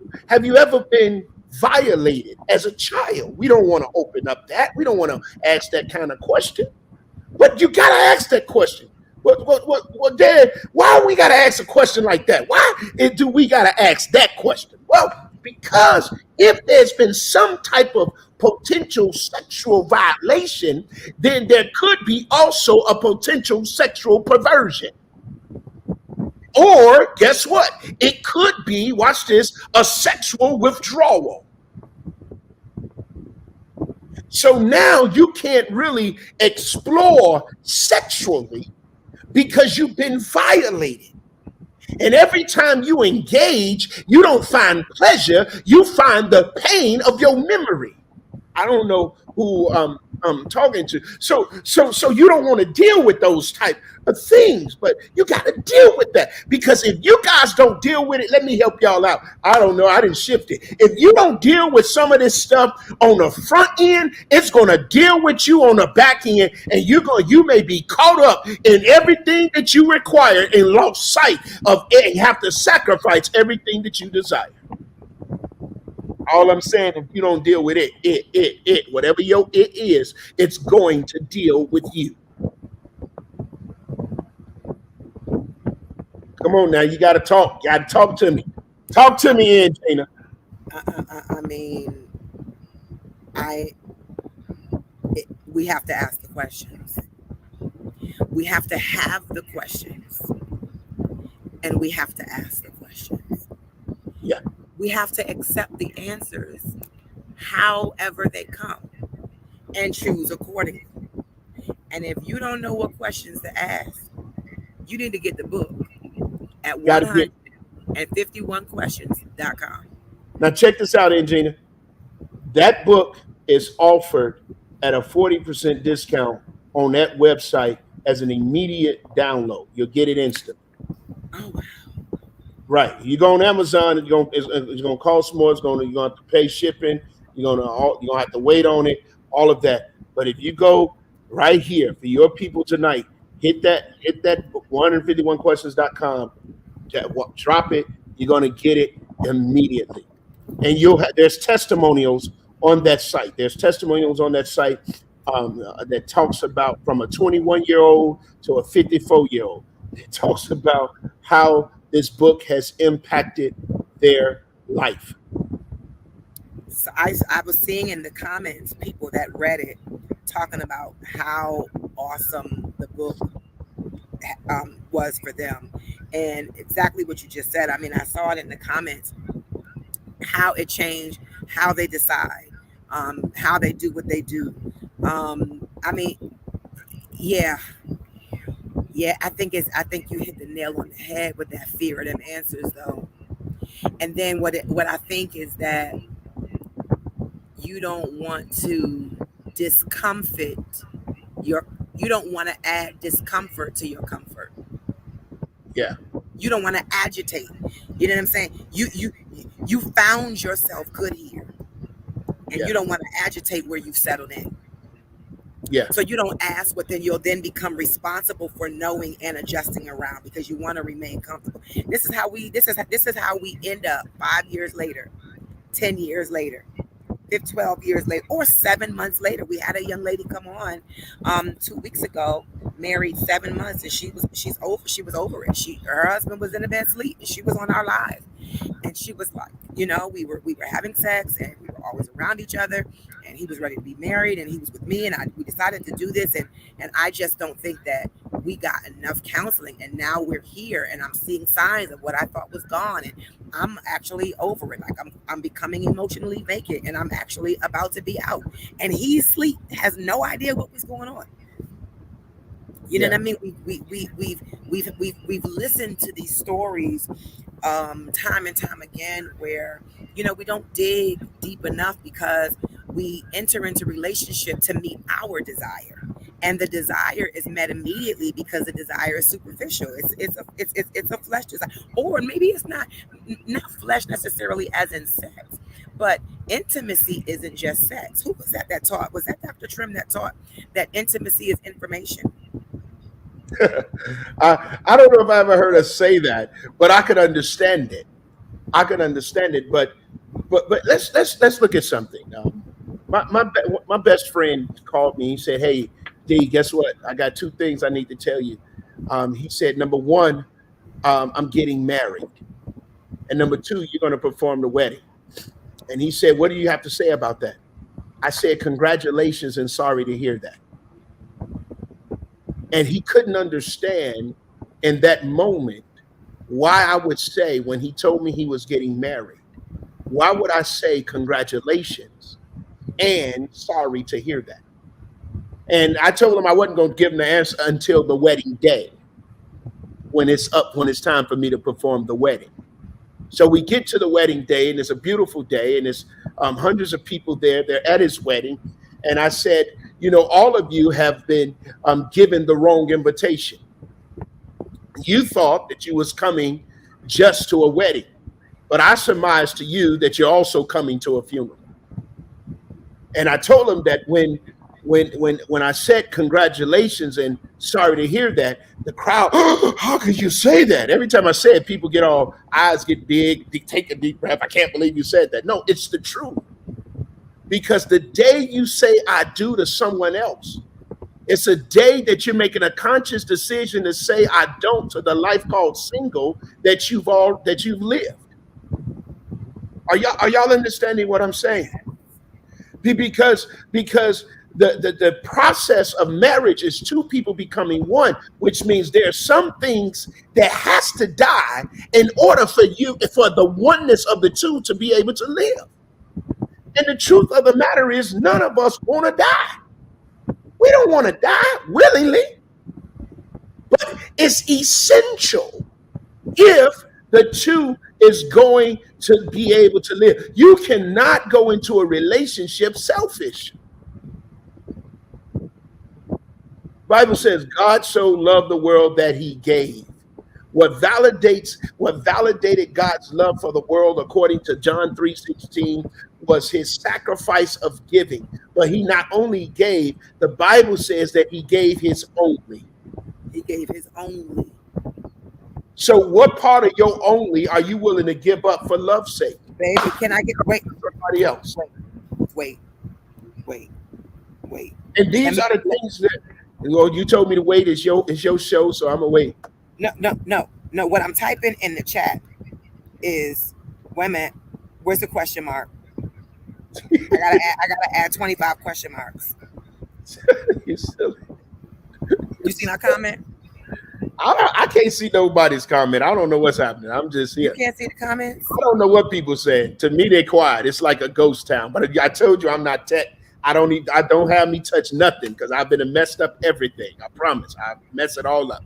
ever been violated as a child? We don't want to open up that. We don't want to ask that kind of question. But you got to ask that question. What, Dad, why we got to ask a question like that? Why do we got to ask that question? Well, because if there's been some type of potential sexual violation, then there could be also a potential sexual perversion. Or guess what? It could be, watch this, a sexual withdrawal. So now you can't really explore sexually because you've been violated. And every time you engage, you don't find pleasure, you find the pain of your memory. I don't know who I'm talking to. So you don't want to deal with those type of things, but you got to deal with that because if you guys don't deal with it, let me help y'all out. I don't know. I didn't shift it. If you don't deal with some of this stuff on the front end, it's going to deal with you on the back end, and you may be caught up in everything that you require and lost sight of it and have to sacrifice everything that you desire. All I'm saying, if you don't deal with it, whatever your it is, it's going to deal with you. Come on now, you got to talk. You got to talk to me. Talk to me, Angina. We have to ask the questions. We have to have the questions, and we have to ask the questions. Yeah. We have to accept the answers however they come and choose accordingly. And if you don't know what questions to ask, you need to get the book at 151questions.com. Now check this out, Angina. That book is offered at a 40% discount on that website as an immediate download. You'll get it instant. Oh, wow. Right. You go on Amazon, it's going to cost more. You're going to have to pay shipping. You're going to have to wait on it, all of that. But if you go right here for your people tonight, hit that 151questions.com, drop it. You're going to get it immediately. And there's testimonials on that site. There's testimonials on that site that talks about from a 21-year-old to a 54-year-old. It talks about how this book has impacted their life. So I was seeing in the comments people that read it talking about how awesome the book was for them, and exactly what you just said. I mean, I saw it in the comments how it changed how they decide, how they do what they do. I mean, yeah, I think you hit the nail on the head with that fear of them answers, though. And then what I think is that you don't want to you don't want to add discomfort to your comfort. Yeah. You don't want to agitate. You know what I'm saying? You found yourself good here, and you don't want to agitate where you've settled in. Yeah. So you don't ask, but then you'll then become responsible for knowing and adjusting around because you want to remain comfortable. This is how we end up 5 years later, 10 years later. 12 years later, or 7 months later. We had a young lady come on 2 weeks ago, married 7 months, and she was over it. Her husband was in the bed asleep, and she was on our live, and she was like, we were having sex, and we were always around each other, and he was ready to be married, and he was with me, and we decided to do this, and I just don't think that we got enough counseling, and now we're here, and I'm seeing signs of what I thought was gone, and I'm actually over it. Like I'm becoming emotionally vacant, and I'm actually about to be out. And he's asleep, has no idea what was going on. You know what I mean? We've listened to these stories time and time again where we don't dig deep enough because we enter into relationship to meet our desire. And the desire is met immediately because the desire is superficial. It's a flesh desire, or maybe it's not flesh necessarily as in sex, but intimacy isn't just sex. Who was that taught? Was that Dr. Trim that taught that intimacy is information? I don't know if I ever heard us say that, but I could understand it. But let's look at something. My best friend called me. He said, "Hey, D, guess what? I got two things I need to tell you." He said, "Number one, I'm getting married, and number two, you're going to perform the wedding." And he said, "What do you have to say about that?" I said, "Congratulations and sorry to hear that." And he couldn't understand in that moment why I would say, when he told me he was getting married, why would I say congratulations and sorry to hear that? And I told him I wasn't going to give him the answer until the wedding day, when it's time for me to perform the wedding. So we get to the wedding day, and it's a beautiful day, and there's hundreds of people there. They're at his wedding. And I said, all of you have been given the wrong invitation. You thought that you was coming just to a wedding, but I surmised to you that you're also coming to a funeral. And I told him that when I said congratulations and sorry to hear that, the crowd, how could you say that? Every time I say it, people get all eyes get big, they take a deep breath. I can't believe you said that. No, it's the truth. Because the day you say I do to someone else, it's a day that you're making a conscious decision to say I don't to the life called single that you've lived. Are y'all understanding what I'm saying? Because the process of marriage is two people becoming one, which means there are some things that has to die in order for the oneness of the two to be able to live. And the truth of the matter is, none of us want to die. We don't want to die willingly, but it's essential if the two is going to be able to live. You cannot go into a relationship selfish. Bible says God so loved the world that he gave. What validated God's love for the world, according to John 3:16, was his sacrifice of giving. But he not only gave, the Bible says that he gave his only. He gave his only. So what part of your only are you willing to give up for love's sake? Baby, can I get somebody else? Wait. And these are the things that you told me to wait. It's your show, so I'm gonna wait. No. What I'm typing in the chat is, wait a minute, where's the question mark? I gotta add 25 question marks. You're silly. You see my comment? I can't see nobody's comment. I don't know what's happening. I'm just here. You can't see the comments? I don't know what people said. To me, they're quiet. It's like a ghost town. But I told you I'm not tech. I don't have me touch nothing because I've been messed up everything. I promise. I mess it all up.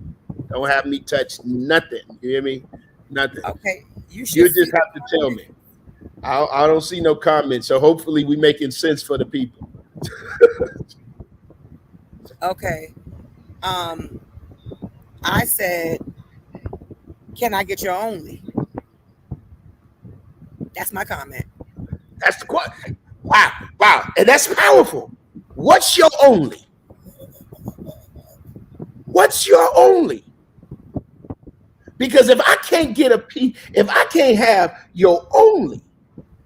Don't have me touch nothing. You hear me? Nothing. Okay. You just have to tell me. I don't see no comments. So hopefully we making sense for the people. Okay. I said, can I get your only? That's my comment. That's the question. Wow. And that's powerful. What's your only? What's your only? Because if I can't get if I can't have your only,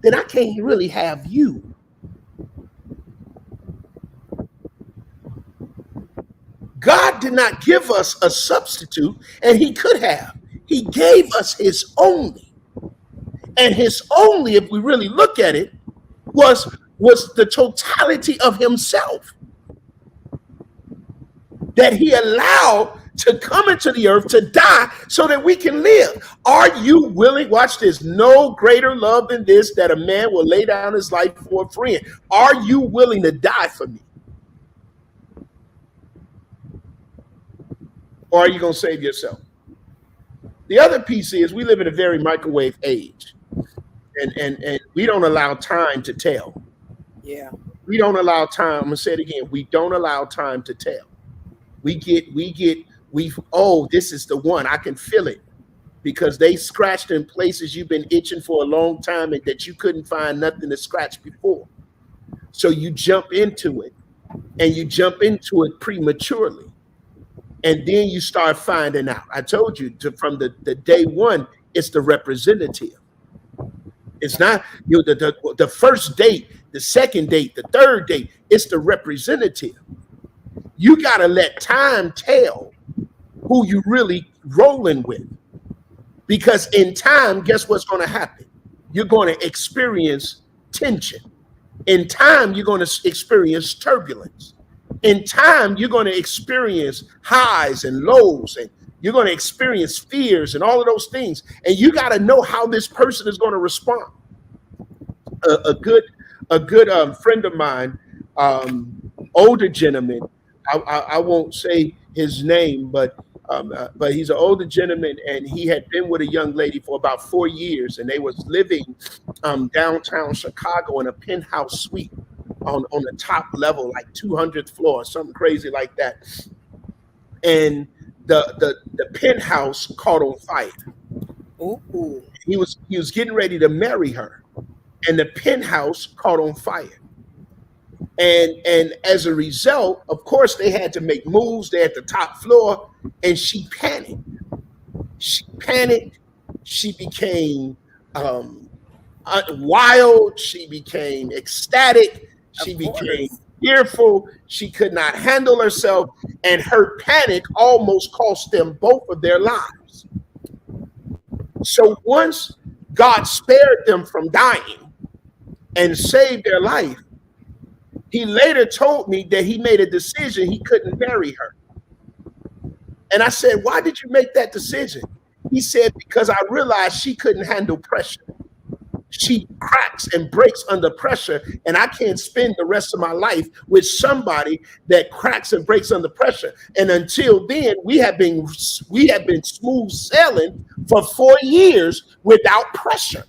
then I can't really have you. did not give us a substitute, and he could have. He gave us his only. And his only, if we really look at it, was the totality of himself that he allowed to come into the earth to die so that we can live. Are you willing? Watch this. No greater love than this, that a man will lay down his life for a friend. Are you willing to die for me? Or are you going to save yourself? The other piece is we live in a very microwave age, and we don't allow time to tell. Yeah. We don't allow time. I'm going to say it again. We don't allow time to tell. Oh, this is the one. I can feel it because they scratched in places you've been itching for a long time and that you couldn't find nothing to scratch before. So you jump into it, and you jump into it prematurely. And then you start finding out. I told you from the day one, it's the representative. It's not the first date, the second date, the third date. It's the representative. You got to let time tell who you really rolling with. Because in time, guess what's going to happen? You're going to experience tension. In time, you're going to experience turbulence. In time, you're going to experience highs and lows, and you're going to experience fears and all of those things. And you got to know how this person is going to respond. A good friend of mine, older gentleman, I won't say his name, but he's an older gentleman, and he had been with a young lady for about 4 years, and they was living downtown Chicago in a penthouse suite on the top level, like 200th floor, something crazy like that. And the penthouse caught on fire. Ooh. He was getting ready to marry her, and the penthouse caught on fire. And as a result, of course, they had to make moves. They're at the top floor, and she panicked. She became wild. She became ecstatic. She became fearful. She could not handle herself, and her panic almost cost them both of their lives. So once God spared them from dying and saved their life, he later told me that he made a decision he couldn't marry her. And I said, why did you make that decision? He said, because I realized she couldn't handle pressure. She cracks and breaks under pressure, and I can't spend the rest of my life with somebody that cracks and breaks under pressure. And until then, we have been smooth sailing for 4 years without pressure.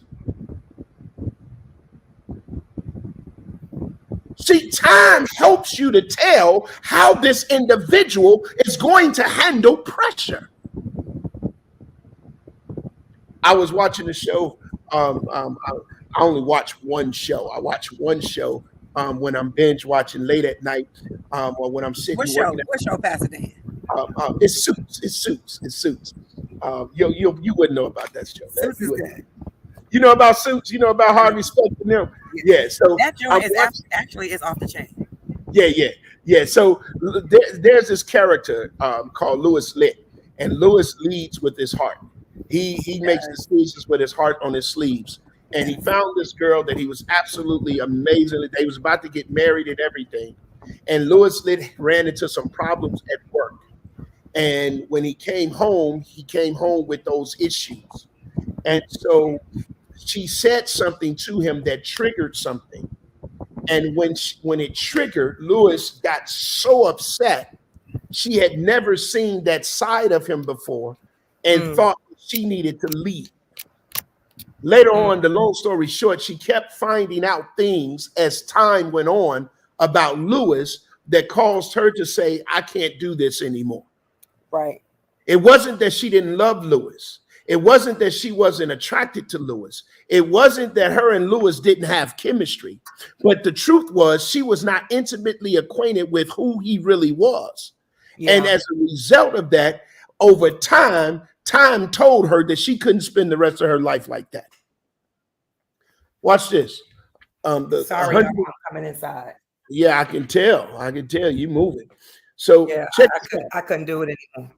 See, time helps you to tell how this individual is going to handle pressure. I was watching the show. I only watch one show. I watch one show when I'm binge watching late at night, or when I'm sitting. What show, Pastor Dan? It's Suits. You wouldn't know about that show. Suits is good. You know about Suits. You know about Harvey Specter. Yeah. So that joint is actually off the chain. Yeah. So there's this character called Louis Litt, and Louis leads with his heart. He makes decisions with his heart on his sleeves. And he found this girl that he was absolutely amazing. They was about to get married and everything. And Louis Litt ran into some problems at work. And when he came home with those issues. And so she said something to him that triggered something. And when it triggered, Louis got so upset. She had never seen that side of him before and thought she needed to leave. Later on, the long story short, she kept finding out things as time went on about Louis that caused her to say, I can't do this anymore. Right. It wasn't that she didn't love Louis. It wasn't that she wasn't attracted to Louis. It wasn't that her and Louis didn't have chemistry. But the truth was she was not intimately acquainted with who he really was. Yeah. And as a result of that, over time told her that she couldn't spend the rest of her life like that. Watch this. Sorry, I'm coming inside. Yeah, I can tell you moving. So Yeah, check this out. I couldn't do it anymore.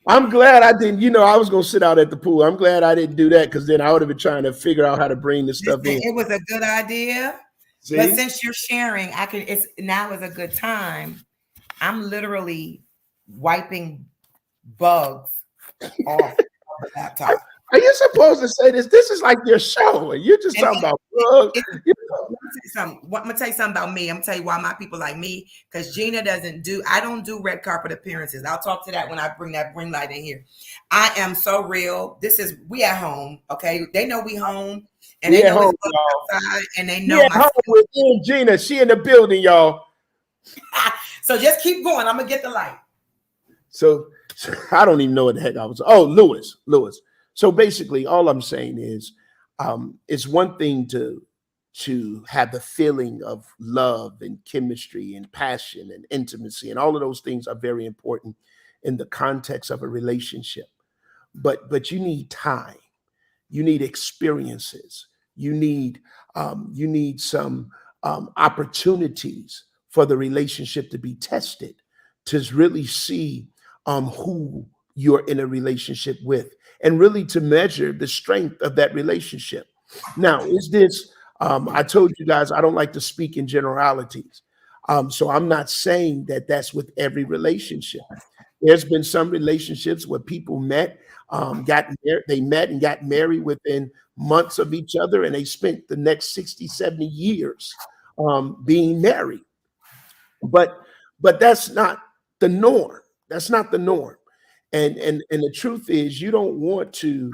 I'm glad I didn't, I was gonna sit out at the pool. I'm glad I didn't do that because then I would have been trying to figure out how to bring this stuff in. It was a good idea, but See? since you're sharing, now is a good time. I'm literally wiping bugs off the laptop. Are you supposed to say this? This is like your show, and you're just talking about bugs. I'm gonna tell you something about me. I'm gonna tell you why my people like me, because Gina I don't do red carpet appearances. I'll talk to that when I bring that green light in here. I am so real. We at home, okay? They know we home, and they know home, it's outside, and they know we at home with Gina. She in the building, y'all. So just keep going. I'm gonna get the light. So I don't even know what the heck I was. Oh, Lewis. So basically, all I'm saying is, it's one thing to have the feeling of love and chemistry and passion and intimacy, and all of those things are very important in the context of a relationship. But you need time, you need experiences, you need some opportunities for the relationship to be tested, to really see who you're in a relationship with, and really to measure the strength of that relationship. Now, is this? I told you guys I don't like to speak in generalities. So I'm not saying that that's with every relationship. There's been some relationships where people met, they met and got married within months of each other, and they spent the next 60, 70 years being married. But that's not the norm. That's not the norm. And the truth is, you don't want to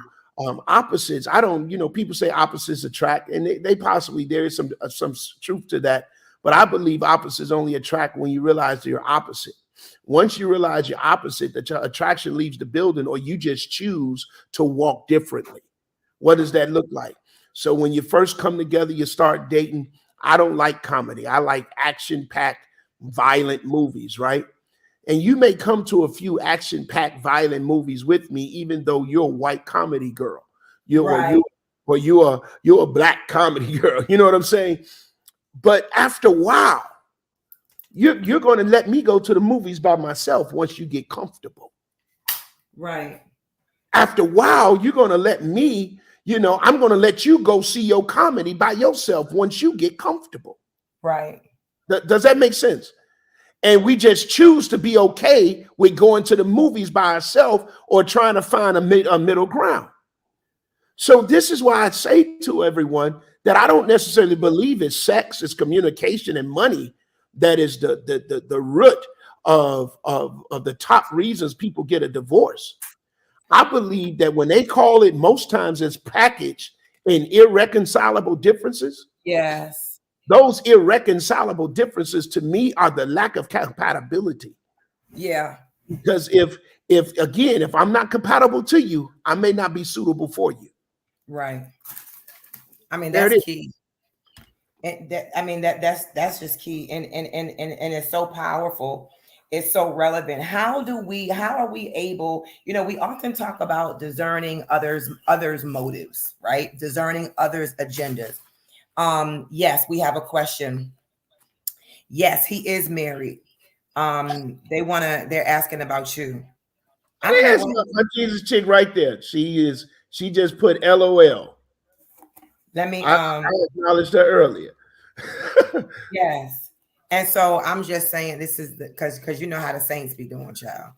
opposites. I don't, people say opposites attract, and they possibly, there is some truth to that. But I believe opposites only attract when you realize you're opposite. Once you realize you're opposite, the attraction leaves the building, or you just choose to walk differently. What does that look like? So when you first come together, you start dating. I don't like comedy. I like action-packed, violent movies, right? And you may come to a few action-packed, violent movies with me, even though you're a white comedy girl. You're a black comedy girl. You know what I'm saying? But after a while, you're going to let me go to the movies by myself once you get comfortable. Right. After a while, you're going to let me, I'm going to let you go see your comedy by yourself once you get comfortable. Right. Does that make sense? And we just choose to be okay with going to the movies by ourselves or trying to find a middle ground. So this is why I say to everyone that I don't necessarily believe it's sex, it's communication and money that is the root of the top reasons people get a divorce. I believe that when they call it, most times it's packaged in irreconcilable differences. Yes. Those irreconcilable differences to me are the lack of compatibility. Yeah. Because if I'm not compatible to you, I may not be suitable for you. Right. I mean, that's key. And that's just key. And it's so powerful. It's so relevant. How are we able, we often talk about discerning others' motives, right? Discerning others' agendas. Yes, we have a question. Yes, he is married. They're asking about you. There's my Jesus chick right there. She just put LOL. I acknowledged her earlier. Yes. And so I'm just saying this is because you know how the saints be doing, child.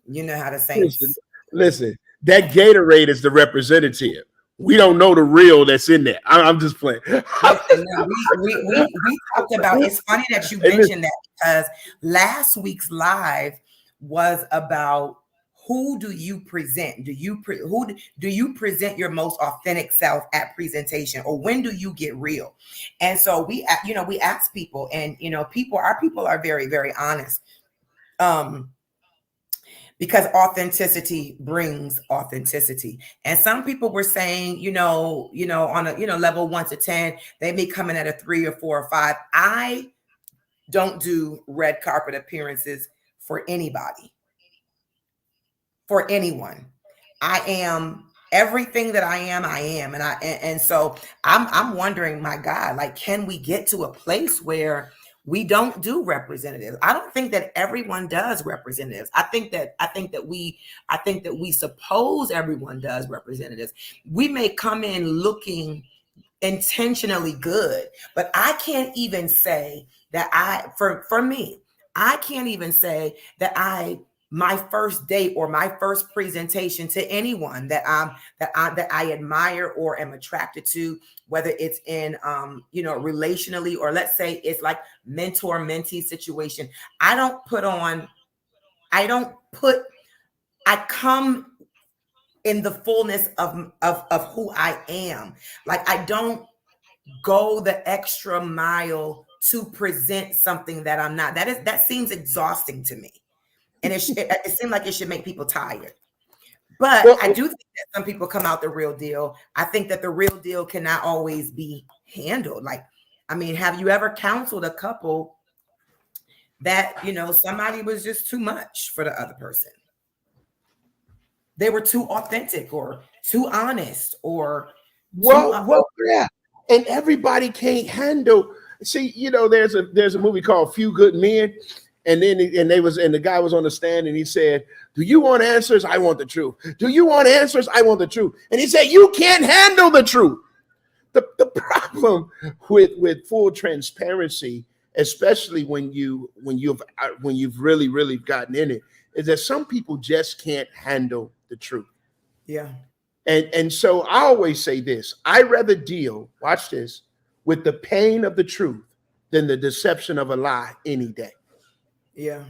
You know how the saints listen, that Gatorade is the representative. We don't know the real that's in there. I'm just playing. Listen, no, we talked about. It's funny that you mentioned that, because last week's live was about who do you present? Do you present your most authentic self at presentation, or when do you get real? And so we ask people, and our people are very, very honest. Because authenticity brings authenticity. And some people were saying, on a level 1 to 10, they may come in at a 3 or 4 or 5. I don't do red carpet appearances for anybody, for anyone. I am everything that I am. And so I'm wondering, my God, like, can we get to a place where We don't do representatives. I don't think that everyone does representatives. I think that we suppose everyone does representatives. We may come in looking intentionally good, but I can't even say that for me, I can't even say that my first date or my first presentation to anyone that I admire or am attracted to, whether it's in relationally, or let's say it's like mentor mentee situation. I come in the fullness of who I am. Like, I don't go the extra mile to present something that I'm not. That seems exhausting to me. And it seems like it should make people tired. But Well, I do think that some people come out the real deal. I think that the real deal cannot always be handled. Like, I mean, have you ever counseled a couple that, somebody was just too much for the other person? They were too authentic or too honest or yeah. And everybody can't handle. See, there's a movie called Few Good Men, and then the guy was on the stand and he said, "Do you want answers? I want the truth. Do you want answers? I want the truth." And he said, "You can't handle the truth." The problem with full transparency, especially when you've really, really gotten in it, is that some people just can't handle the truth. Yeah. And so I always say this: I rather deal, watch this, with the pain of the truth than the deception of a lie any day. Yeah.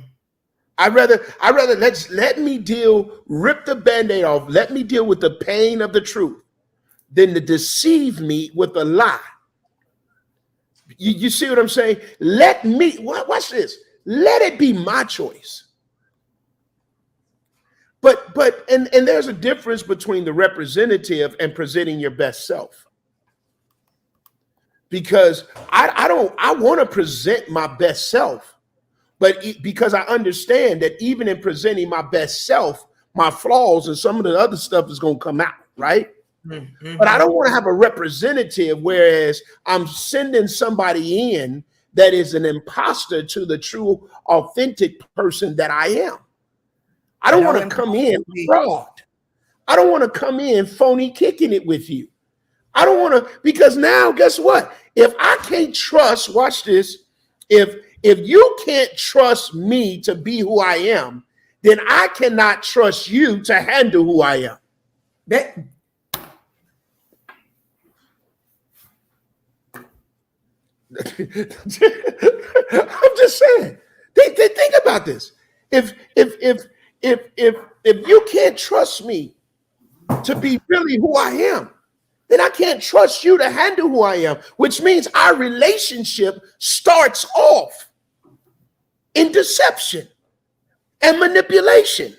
I rather let me rip the Band-Aid off, let me deal with the pain of the truth than to deceive me with a lie. You see what I'm saying? Watch this. Let it be my choice. But there's a difference between the representative and presenting your best self. Because I want to present my best self, but because I understand that even in presenting my best self, my flaws and some of the other stuff is going to come out, right? Mm-hmm. But I don't want to have a representative, whereas I'm sending somebody in that is an imposter to the true, authentic person that I am. I don't want to come in fraud. I don't want to come in phony kicking it with you. I don't want to, because now guess what? If I can't trust, watch this, if you can't trust me to be who I am, then I cannot trust you to handle who I am. I'm just saying. Think about this. If you can't trust me to be really who I am, then I can't trust you to handle who I am, which means our relationship starts off in deception and manipulation.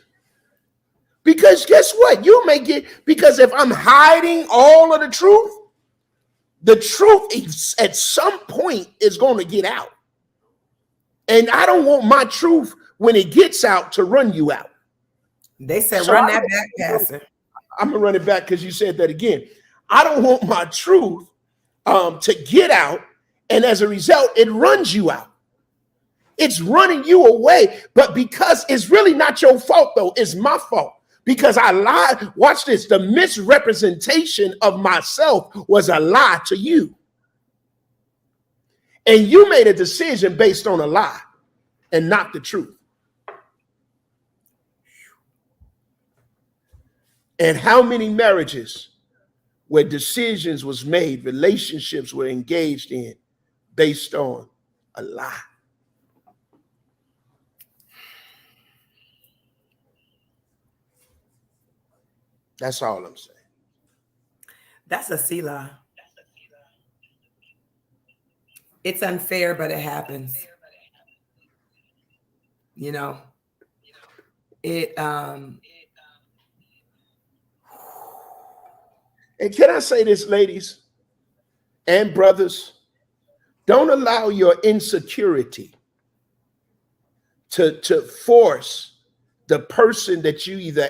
Because guess what? Because if I'm hiding all of the truth at some point is going to get out. And I don't want my truth, when it gets out, to run you out. They said, run that back, Pastor. I'm going to run it back because you said that again. I don't want my truth to get out, and as a result, it runs you out. It's running you away, but because it's really not your fault, though, it's my fault. Because I lied. Watch this. The misrepresentation of myself was a lie to you. And you made a decision based on a lie and not the truth. And how many marriages where decisions was made, relationships were engaged in based on a lie? That's all I'm saying. That's a Selah. It's unfair, but it happens. And can I say this, ladies and brothers? Don't allow your insecurity to force the person that you either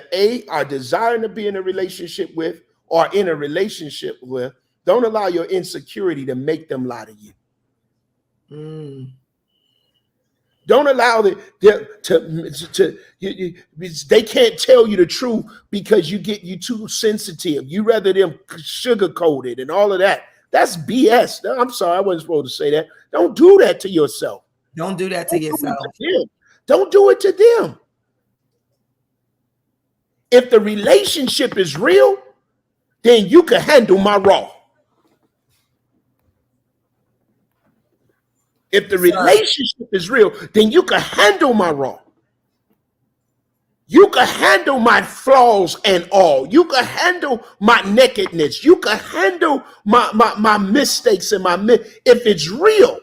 are desiring to be in a relationship with or in a relationship with. Don't allow your insecurity to make them lie to you. Don't allow they can't tell you the truth because you too sensitive. You rather them sugarcoat it and all of that. That's BS. I'm sorry, I wasn't supposed to say that. Don't do that to yourself. Don't do that to yourself. Don't do it to them. If the relationship is real, then you can handle my raw. If the relationship is real, then you can handle my raw. You can handle my flaws and all. You can handle my nakedness. You can handle my mistakes and if it's real.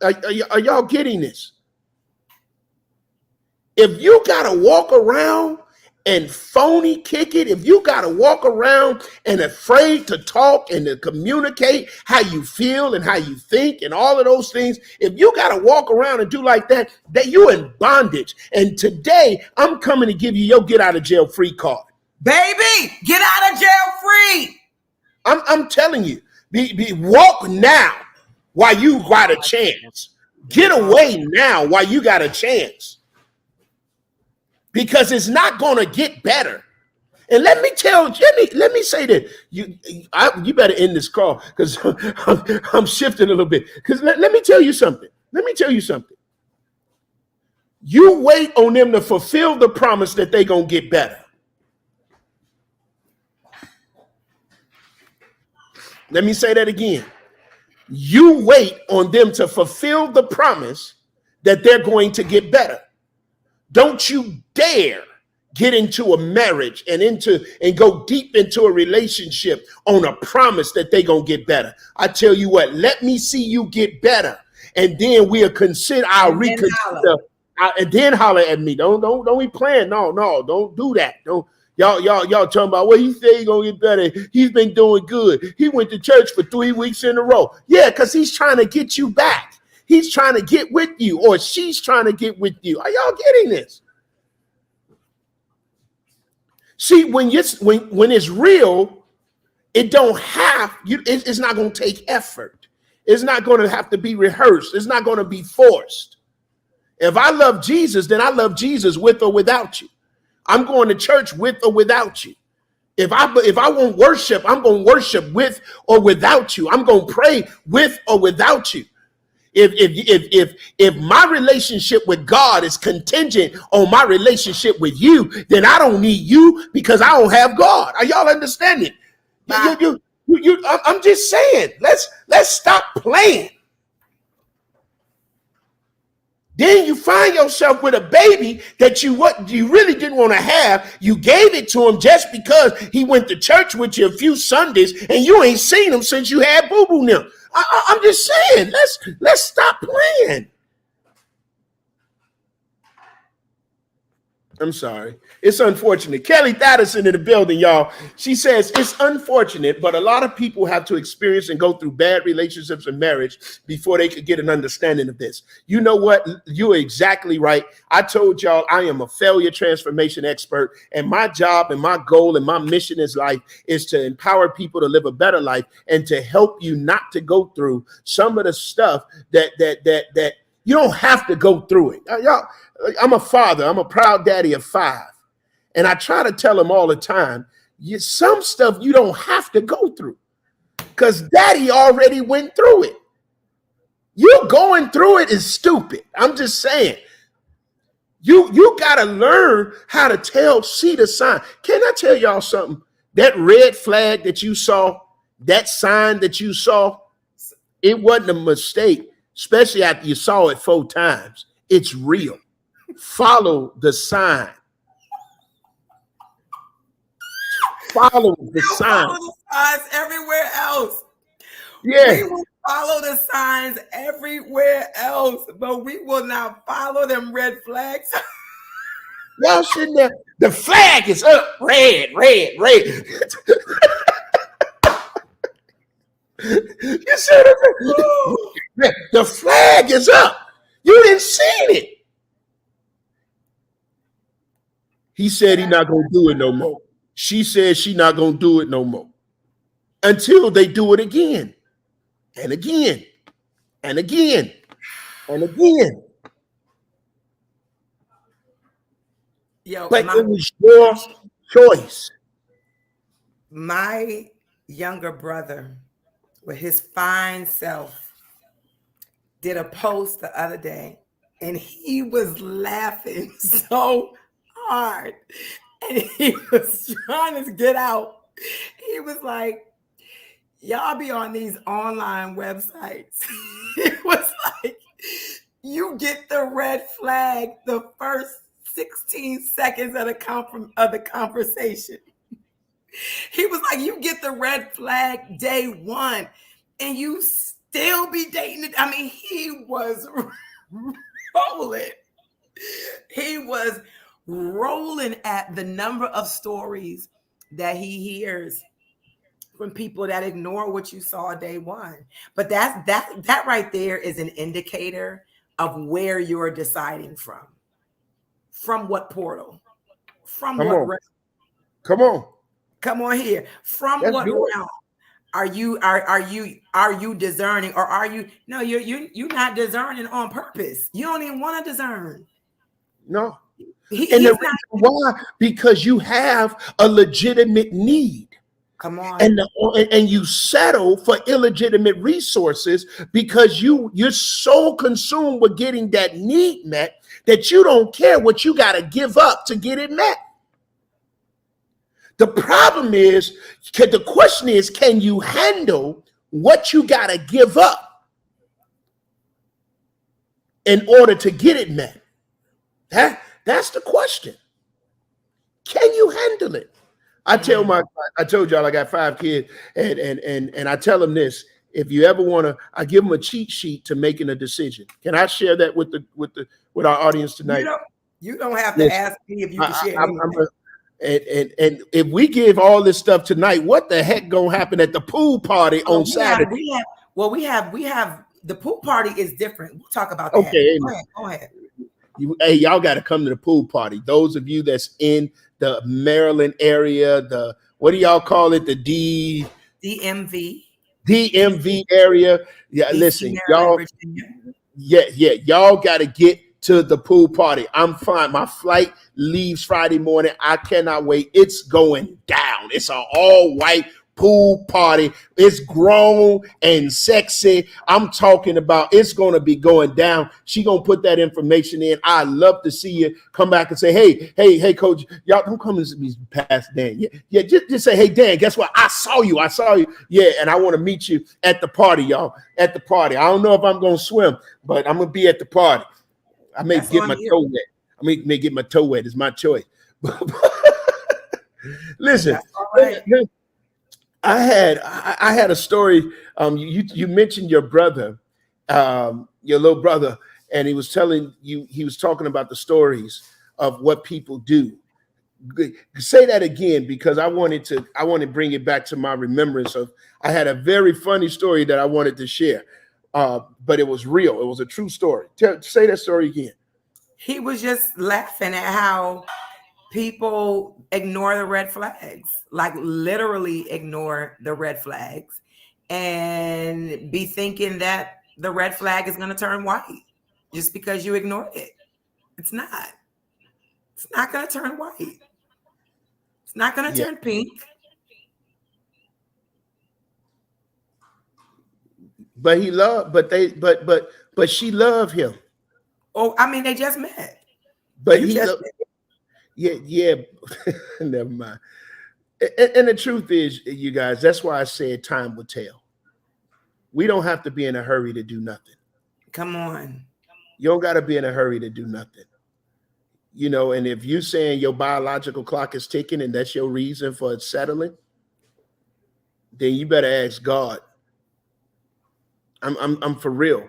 Are y'all getting this? If you got to walk around and phony kick it, if you got to walk around and afraid to talk and to communicate how you feel and how you think and all of those things, if you got to walk around and do like that you in bondage. And today I'm coming to give you your get out of jail free card. Baby, get out of jail free. I'm telling you, walk now while you got a chance. Get away now while you got a chance. Because it's not going to get better. And let me say that you better end this call because I'm shifting a little bit. Because let me tell you something. You wait on them to fulfill the promise that they're going to get better. Let me say that again. You wait on them to fulfill the promise that they're going to get better. Don't you dare get into a marriage and go deep into a relationship on a promise that they're going to get better. I tell you what, let me see you get better. And then I'll reconsider. And then holler at me. Don't be playing. No, don't do that. Don't. Y'all talking about, well, he said he's going to get better. He's been doing good. He went to church for 3 weeks in a row. Yeah, because he's trying to get you back. He's trying to get with you, or she's trying to get with you. Are y'all getting this? See, when it's real, it don't have you. It's not going to take effort. It's not going to have to be rehearsed. It's not going to be forced. If I love Jesus, then I love Jesus with or without you. I'm going to church with or without you. If I want worship, I'm going to worship with or without you. I'm going to pray with or without you. If my relationship with God is contingent on my relationship with you, then I don't need you because I don't have God. Are y'all understanding? I'm just saying, let's stop playing. Then you find yourself with a baby that you really didn't want to have. You gave it to him just because he went to church with you a few Sundays and you ain't seen him since you had boo-boo now. I'm just saying, let's stop playing. I'm sorry. It's unfortunate. Kelly Thatterson in the building, y'all. She says it's unfortunate, but a lot of people have to experience and go through bad relationships and marriage before they could get an understanding of this. You know what? You're exactly right. I told y'all I am a failure transformation expert, and my job and my goal and my mission in life is to empower people to live a better life and to help you not to go through some of the stuff that you don't have to go through it. Y'all, I'm a father. I'm a proud daddy of 5. And I try to tell them all the time, some stuff you don't have to go through because daddy already went through it. You going through it is stupid. I'm just saying. You got to learn how to see the sign. Can I tell y'all something? That red flag that you saw, that sign that you saw, it wasn't a mistake, especially after you saw it 4 times. It's real. Follow the sign. Follow the sign. Follow the signs everywhere else. Yeah. We will follow the signs everywhere else, but we will not follow them red flags. Y'all sitting there. The flag is up. Red. You see what the flag is up. You didn't see it. He said he's not going to do it no more. She said she's not going to do it no more until they do it again and again and again and again. Yo, but it was your choice. my younger brother with his fine self did a post the other day, and he was laughing so hard, and he was trying to get out. He was like, y'all be on these online websites. It was like, you get the red flag the first 16 seconds of the conversation. He was like, you get the red flag day one, and you still be dating it. I mean, he was rolling. He was rolling at the number of stories that he hears from people that ignore what you saw day one. But that right there is an indicator of where you're deciding from. From what portal? From Come what on. realm? Come on. Come on here. From That's what good. realm? Are you discerning, or are you no, you're not discerning on purpose. You don't even want to discern. No. He, And the he's reason not. why, because you have a legitimate need. Come on. And you settle for illegitimate resources because you're so consumed with getting that need met that you don't care what you got to give up to get it met. The problem is, the question is, can you handle what you got to give up in order to get it met? That's the question. Can you handle it? I told y'all I got 5 kids, and I tell them this: if you ever want to, I give them a cheat sheet to making a decision. Can I share that with our audience tonight? You don't have to ask me if you can share anything. And if we give all this stuff tonight, what the heck gonna happen at the pool party on Saturday? We have the pool party is different. We'll talk about that. Okay, go ahead. Y'all got to come to the pool party. Those of you that's in the Maryland area, what do y'all call it? The DMV area. Yeah, DC, listen, Maryland, y'all. Y'all got to get to the pool party. I'm fine. My flight leaves Friday morning. I cannot wait. It's going down. It's an all-white pool party. It's grown and sexy. I'm talking about it's going to be going down. She going to put that information in. I love to see you come back and say, hey, coach, y'all don't come and be past Dan. Yeah, just say, hey, Dan, guess what? I saw you. Yeah, and I want to meet you at the party, y'all. At the party. I don't know if I'm going to swim, but I'm going to be at the party. I may get my toe wet. I may get my toe wet. It's my choice. Listen, I had a story. You mentioned your brother, your little brother, and he was talking about the stories of what people do. Say that again, because I want to bring it back to my remembrance of. I had a very funny story that I wanted to share, but it was real. It was a true story. Say that story again. He was just laughing at how people ignore the red flags, like literally ignore the red flags, and be thinking that the red flag is going to turn white just because you ignored it. It's not. It's not going to turn white. It's not going to turn pink. But she loved him. Oh, I mean, they just met. But yeah. Never mind. And the truth is, you guys, that's why I said time will tell. We don't have to be in a hurry to do nothing. Come on. You don't got to be in a hurry to do nothing. You know, and if you're saying your biological clock is ticking and that's your reason for it settling, then you better ask God. I'm for real.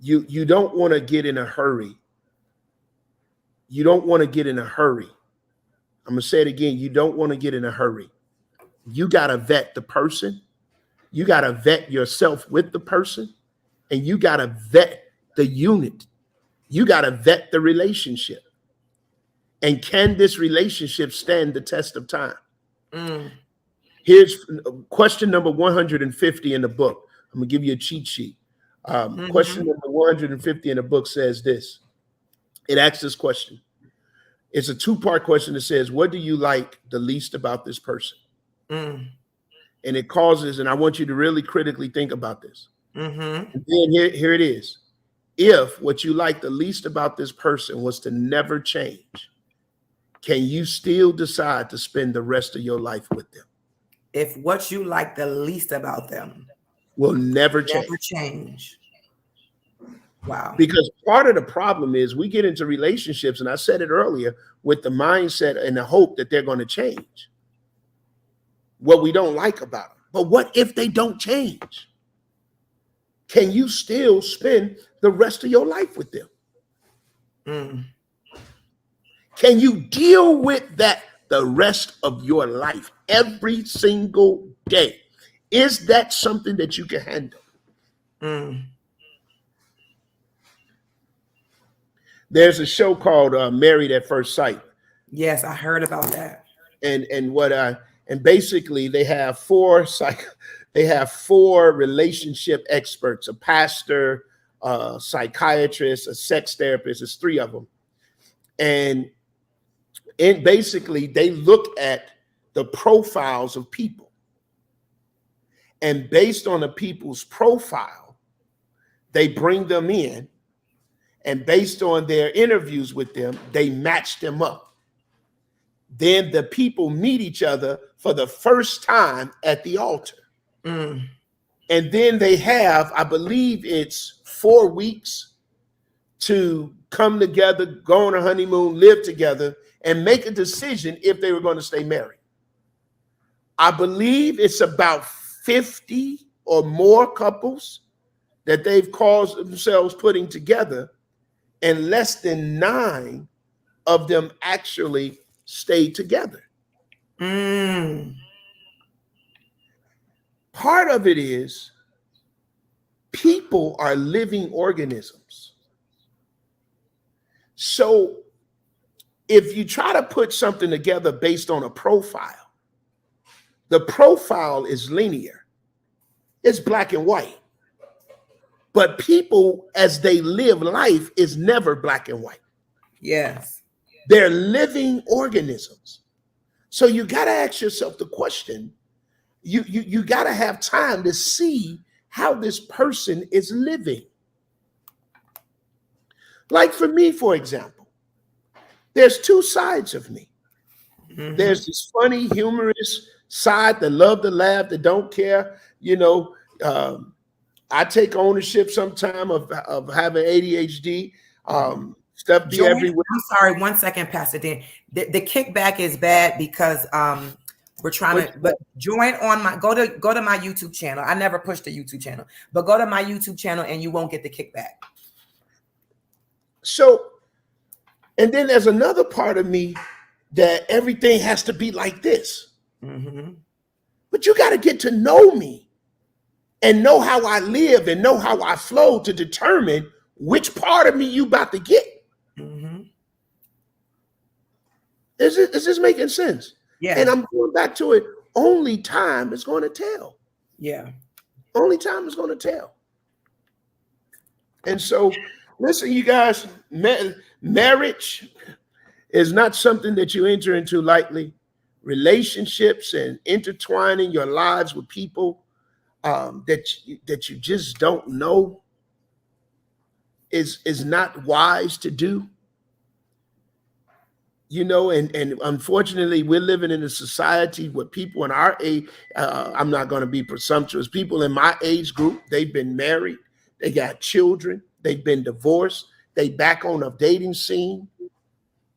You don't want to get in a hurry. You don't want to get in a hurry. I'm going to say it again. You don't want to get in a hurry. You got to vet the person. You got to vet yourself with the person. And you got to vet the unit. You got to vet the relationship. And can this relationship stand the test of time? Here's question number 150 in the book. I'm going to give you a cheat sheet. Question number 150 in the book says this. It asks this question. It's a two-part question that says, what do you like the least about this person? Mm. And it causes, and I want you to really critically think about this. Mm-hmm. And then here it is. If what you like the least about this person was to never change, can you still decide to spend the rest of your life with them? If what you like the least about them will never change. Wow. Because part of the problem is we get into relationships, and I said it earlier, with the mindset and the hope that they're going to change what we don't like about them. But what if they don't change? Can you still spend the rest of your life with them? Mm. Can you deal with that the rest of your life every single day? Is that something that you can handle? Mm. There's a show called Married at First Sight. Yes, I heard about that. And basically they have four relationship experts: a pastor, a psychiatrist, a sex therapist. It's three of them. And basically they look at the profiles of people. And based on the people's profile, they bring them in. And based on their interviews with them, they match them up. Then the people meet each other for the first time at the altar. Mm. And then they have, I believe it's 4 weeks to come together, go on a honeymoon, live together, and make a decision if they were going to stay married. I believe it's about 50 or more couples that they've caused themselves putting together, and less than 9 of them actually stayed together. Mm. Part of it is people are living organisms. So if you try to put something together based on a profile, the profile is linear. It's black and white. But people, as they live life, is never black and white. Yes. They're living organisms. So you got to ask yourself the question, you got to have time to see how this person is living. Like for me, for example, there's 2 sides of me. Mm-hmm. There's this funny, humorous side that love to laugh, that don't care. I take ownership sometime of having ADHD. Stuff be everywhere. I'm sorry, 1 second, Pastor Dan. The kickback is bad because we're trying to. But join on my go to my YouTube channel. I never pushed the YouTube channel, but go to my YouTube channel and you won't get the kickback. So, and then there's another part of me that everything has to be like this. Mm-hmm. But you got to get to know me and know how I live and know how I flow to determine which part of me you about to get. Mm-hmm. Is this making sense? Yeah. And I'm going back to it. Only time is going to tell. Yeah. Only time is going to tell. And so, listen, you guys, marriage is not something that you enter into lightly. Relationships and intertwining your lives with people that you just don't know is not wise to do. And unfortunately, we're living in a society where people in our age, I'm not going to be presumptuous, people in my age group, they've been married, they got children, they've been divorced, they back on a dating scene,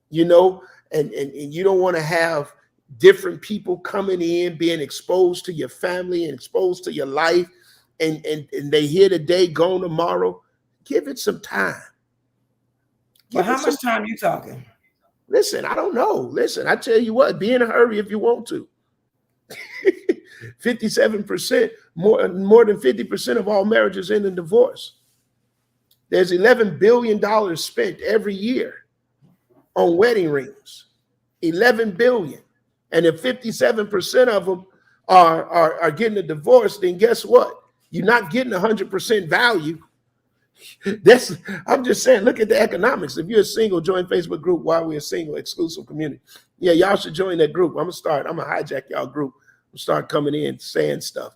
and you don't want to have different people coming in, being exposed to your family and exposed to your life, and they here today, gone tomorrow. Give it some time. Well, how much time you talking? Listen, I don't know. Listen, I tell you what, be in a hurry if you want to. 57%, more than 50% of all marriages end in divorce. There's $11 billion spent every year on wedding rings. $11 billion. And if 57% of them are getting a divorce, then guess what? You're not getting 100% value. That's, I'm just saying, look at the economics. If you're single, join Facebook group while we're a single exclusive community. Yeah, y'all should join that group. I'm gonna hijack y'all group. I'm start coming in saying stuff.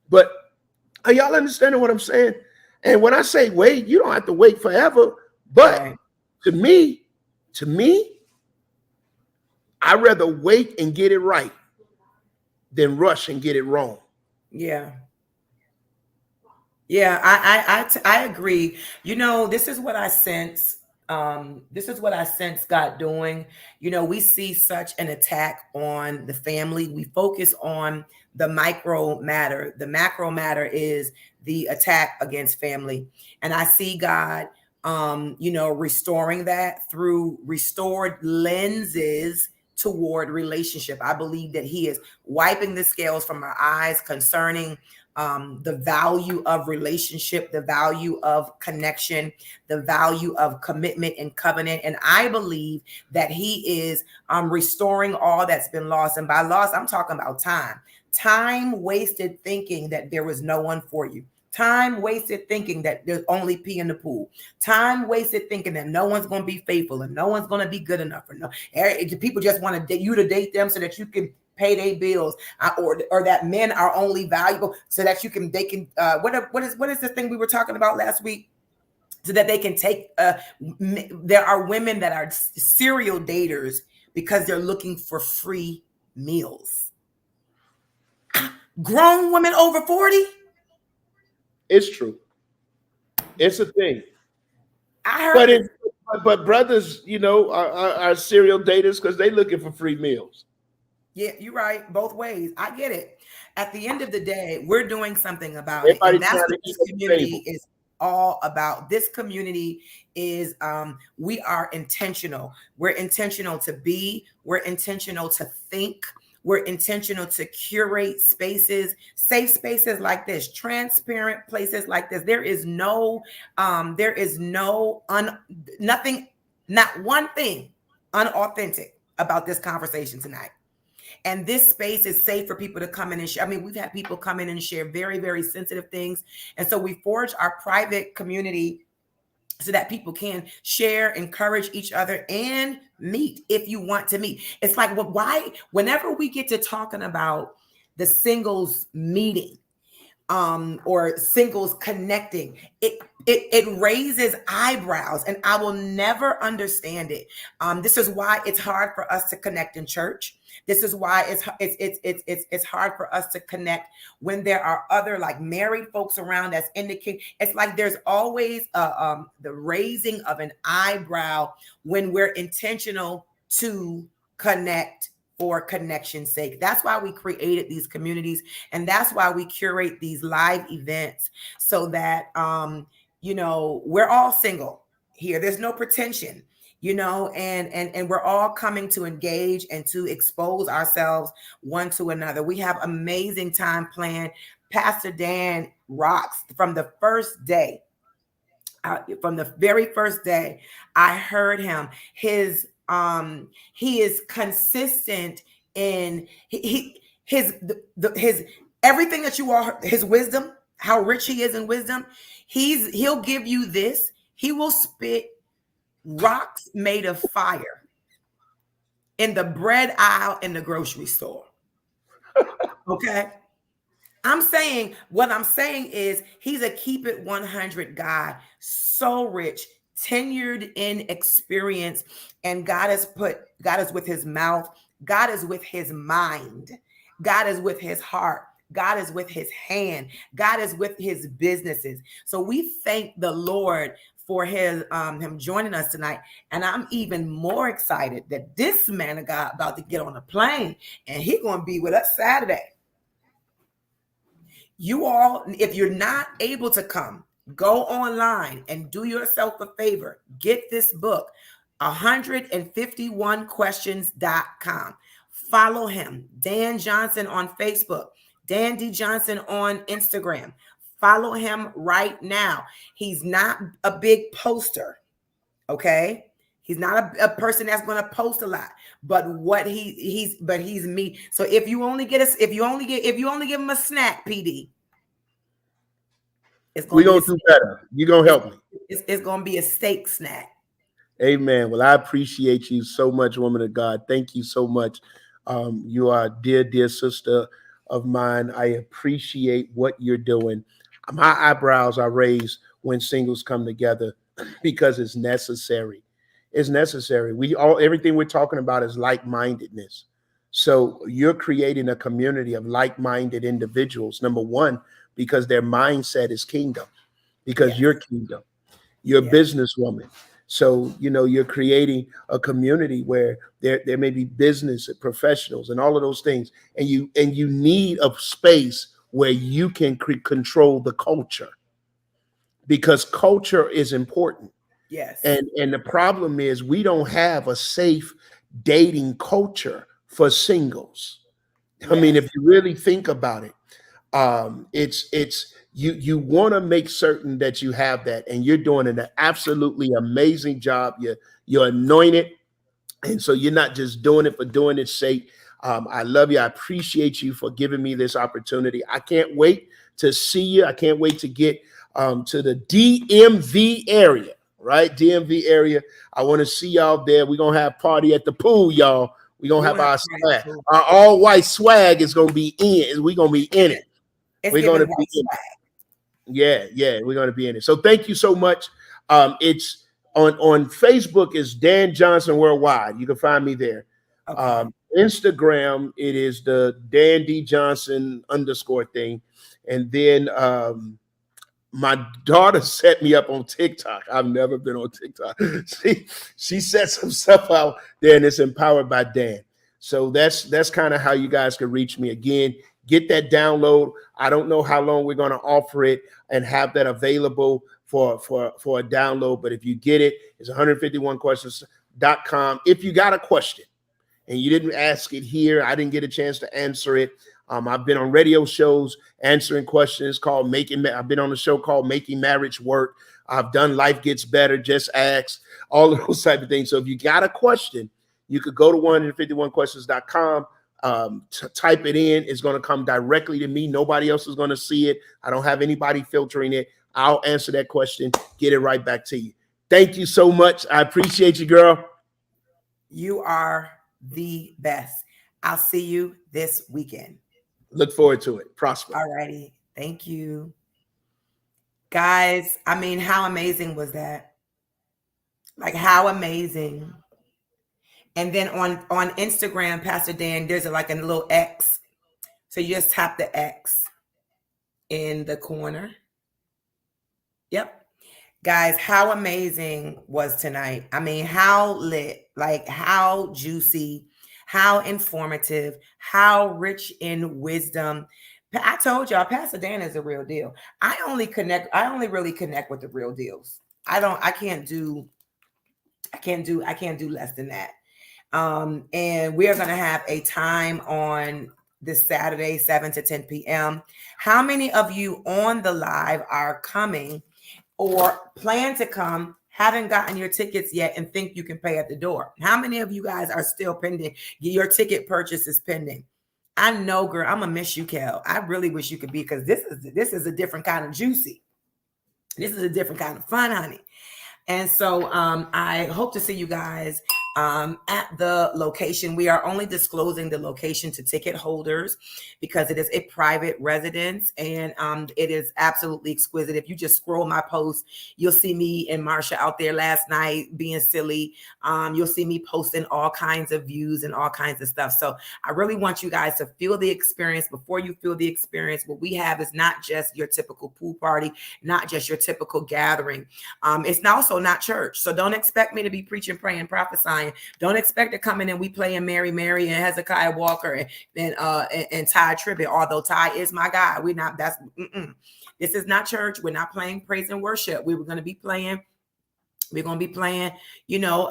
But are y'all understanding what I'm saying? And when I say wait, you don't have to wait forever. But Right. to me, I'd rather wait and get it right than rush and get it wrong. Yeah. Yeah, I agree. You know, this is what I sense. This is what I sense God doing. You know, we see such an attack on the family. We focus on the micro matter. The macro matter is the attack against family. And I see God you know, restoring that through restored lenses toward relationship. I believe that He is wiping the scales from our eyes concerning the value of relationship, the value of connection, the value of commitment and covenant. And I believe that He is restoring all that's been lost. And by lost, I'm talking about time wasted thinking that there was no one for you. Time wasted thinking that there's only pee in the pool. Time wasted thinking that no one's going to be faithful and no one's going to be good enough. Or no, people just want you to date them so that you can pay their bills, or that men are only valuable so that they can what is the thing we were talking about last week, so that they can take there are women that are serial daters because they're looking for free meals. Grown women over 40. It's true. It's a thing. I heard But brothers, you know, are serial daters because they looking for free meals. Yeah, you're right. Both ways. I get it. At the end of the day, we're doing something about it. And that's what this community is all about. This community is we are intentional. We're intentional to be, we're intentional to think, we're intentional to curate spaces, safe spaces like this, transparent places like this. There is no nothing, not one thing unauthentic about this conversation tonight. And this space is safe for people to come in and share. I mean, we've had people come in and share very, very sensitive things. And so we forge our private community so that people can share, encourage each other, and meet if you want to meet. It's like, why, whenever we get to talking about the singles meeting, or singles connecting, it raises eyebrows, and I will never understand it. This is why it's hard for us to connect in church. This is why it's hard for us to connect when there are other like married folks around. That's indicating it's like there's always the raising of an eyebrow when we're intentional to connect for connection's sake. That's why we created these communities, and that's why we curate these live events so that you know, we're all single here. There's no pretension, you know, and we're all coming to engage and to expose ourselves one to another. We have amazing time planned. Pastor Dan rocks from the first day. From the very first day, I heard him. He is consistent in his everything that you are, his wisdom, how rich he is in wisdom. He'll give you this. He will spit rocks made of fire in the bread aisle in the grocery store. Okay. What I'm saying is he's a keep it 100 guy, so rich, tenured in experience, and God is with his mouth, God is with his mind, God is with his heart, God is with his hand, God is with his businesses. So we thank the Lord for him joining us tonight. And I'm even more excited that this man of God about to get on a plane, and he's going to be with us Saturday. You all, if you're not able to come, go online and do yourself a favor. Get this book, 151questions.com. Follow him, Dan Johnson, on Facebook, Dan D. Johnson on Instagram. Follow him right now. He's not a big poster, okay? He's not a person that's going to post a lot, but he's me. So if you only give him a snack, PD. We're going to do better. You're going to help me. It's going to be a steak snack. Amen. Well, I appreciate you so much, woman of God. Thank you so much. You are a dear, dear sister of mine. I appreciate what you're doing. My eyebrows are raised when singles come together because it's necessary. It's necessary. Everything we're talking about is like-mindedness. So you're creating a community of like-minded individuals. Number one, because their mindset is kingdom, because you're kingdom. You're a businesswoman. So, you're creating a community where there may be business professionals and all of those things. And you need a space where you can control the culture, because culture is important. Yes. And the problem is we don't have a safe dating culture for singles. Yes. I mean, if you really think about it, it's you want to make certain that you have that, and you're doing an absolutely amazing job. You're anointed, and so you're not just doing it for doing its sake. I love you. I appreciate you for giving me this opportunity. I can't wait to see you. I can't wait to get to the DMV area, right? DMV area. I want to see y'all there. We're going to have party at the pool, y'all. We're going to have our swag. Our all white swag is going to be in. We're going to be in it. We're going to be in it. Yeah, we're going to be in it. So thank you so much. It's on Facebook is Dan Johnson Worldwide. You can find me there. Okay. Instagram, it is the Dan D Johnson _ thing. And then my daughter set me up on TikTok. I've never been on TikTok. She set some stuff out there, and it's Empowered by Dan. So that's kind of how you guys can reach me. Again, get that download. I don't know how long we're going to offer it and have that available for a download. But if you get it, it's 151questions.com. If you got a question and you didn't ask it here, I didn't get a chance to answer it. I've been on radio shows answering questions I've been on a show called Making Marriage Work. I've done Life Gets Better, Just Ask, all of those type of things. So if you got a question, you could go to 151questions.com, type it in. It's going to come directly to me. Nobody else is going to see it. I don't have anybody filtering it. I'll answer that question, get it right back to you. Thank you so much. I appreciate you, girl. You are the best. I'll see you this weekend. Look forward to it. Prosper. All righty. Thank you. Guys, I mean, how amazing was that? Like, how amazing. And then on Instagram, Pastor Dan, there's like a little X. So you just tap the X in the corner. Yep. Guys, how amazing was tonight? I mean, how lit, like how juicy, how informative, how rich in wisdom. I told y'all, Pastor Dan is a real deal. I only really connect with the real deals. I can't do less than that. And we are going to have a time on this Saturday, 7 to 10 p.m. How many of you on the live are coming or plan to come, haven't gotten your tickets yet and think you can pay at the door? How many of you guys are still pending? Your ticket purchase is pending. I know, girl, I'm gonna miss you, Kel. I really wish you could be, because this is a different kind of juicy. This is a different kind of fun, honey. And so I hope to see you guys at the location. We are only disclosing the location to ticket holders because it is a private residence, and it is absolutely exquisite. If you just scroll my post, you'll see me and Marsha out there last night being silly. You'll see me posting all kinds of views and all kinds of stuff. So I really want you guys to feel the experience. Before you feel the experience, what we have is not just your typical pool party, not just your typical gathering. It's also not church. So don't expect me to be preaching, praying, prophesying. Don't expect to come in and we playing Mary and Hezekiah Walker and Ty Tribbett. Although Ty is my guy, this is not church. We're not playing praise and worship. We're going to be playing,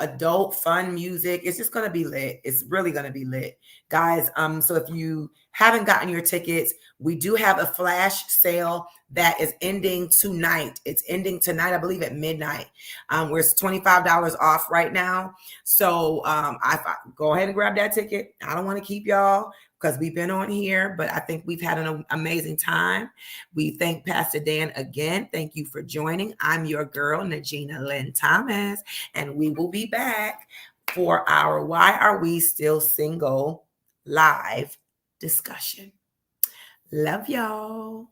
adult fun music. It's just going to be lit. It's really going to be lit, guys. So if you haven't gotten your tickets, we do have a flash sale that is ending tonight. It's ending tonight, I believe, at midnight. We're $25 off right now. So I go ahead and grab that ticket. I don't want to keep y'all because we've been on here, but I think we've had an amazing time. We thank Pastor Dan again. Thank you for joining. I'm your girl, Najina Lynn Thomas, and we will be back for our Why Are We Still Single live discussion. Love y'all.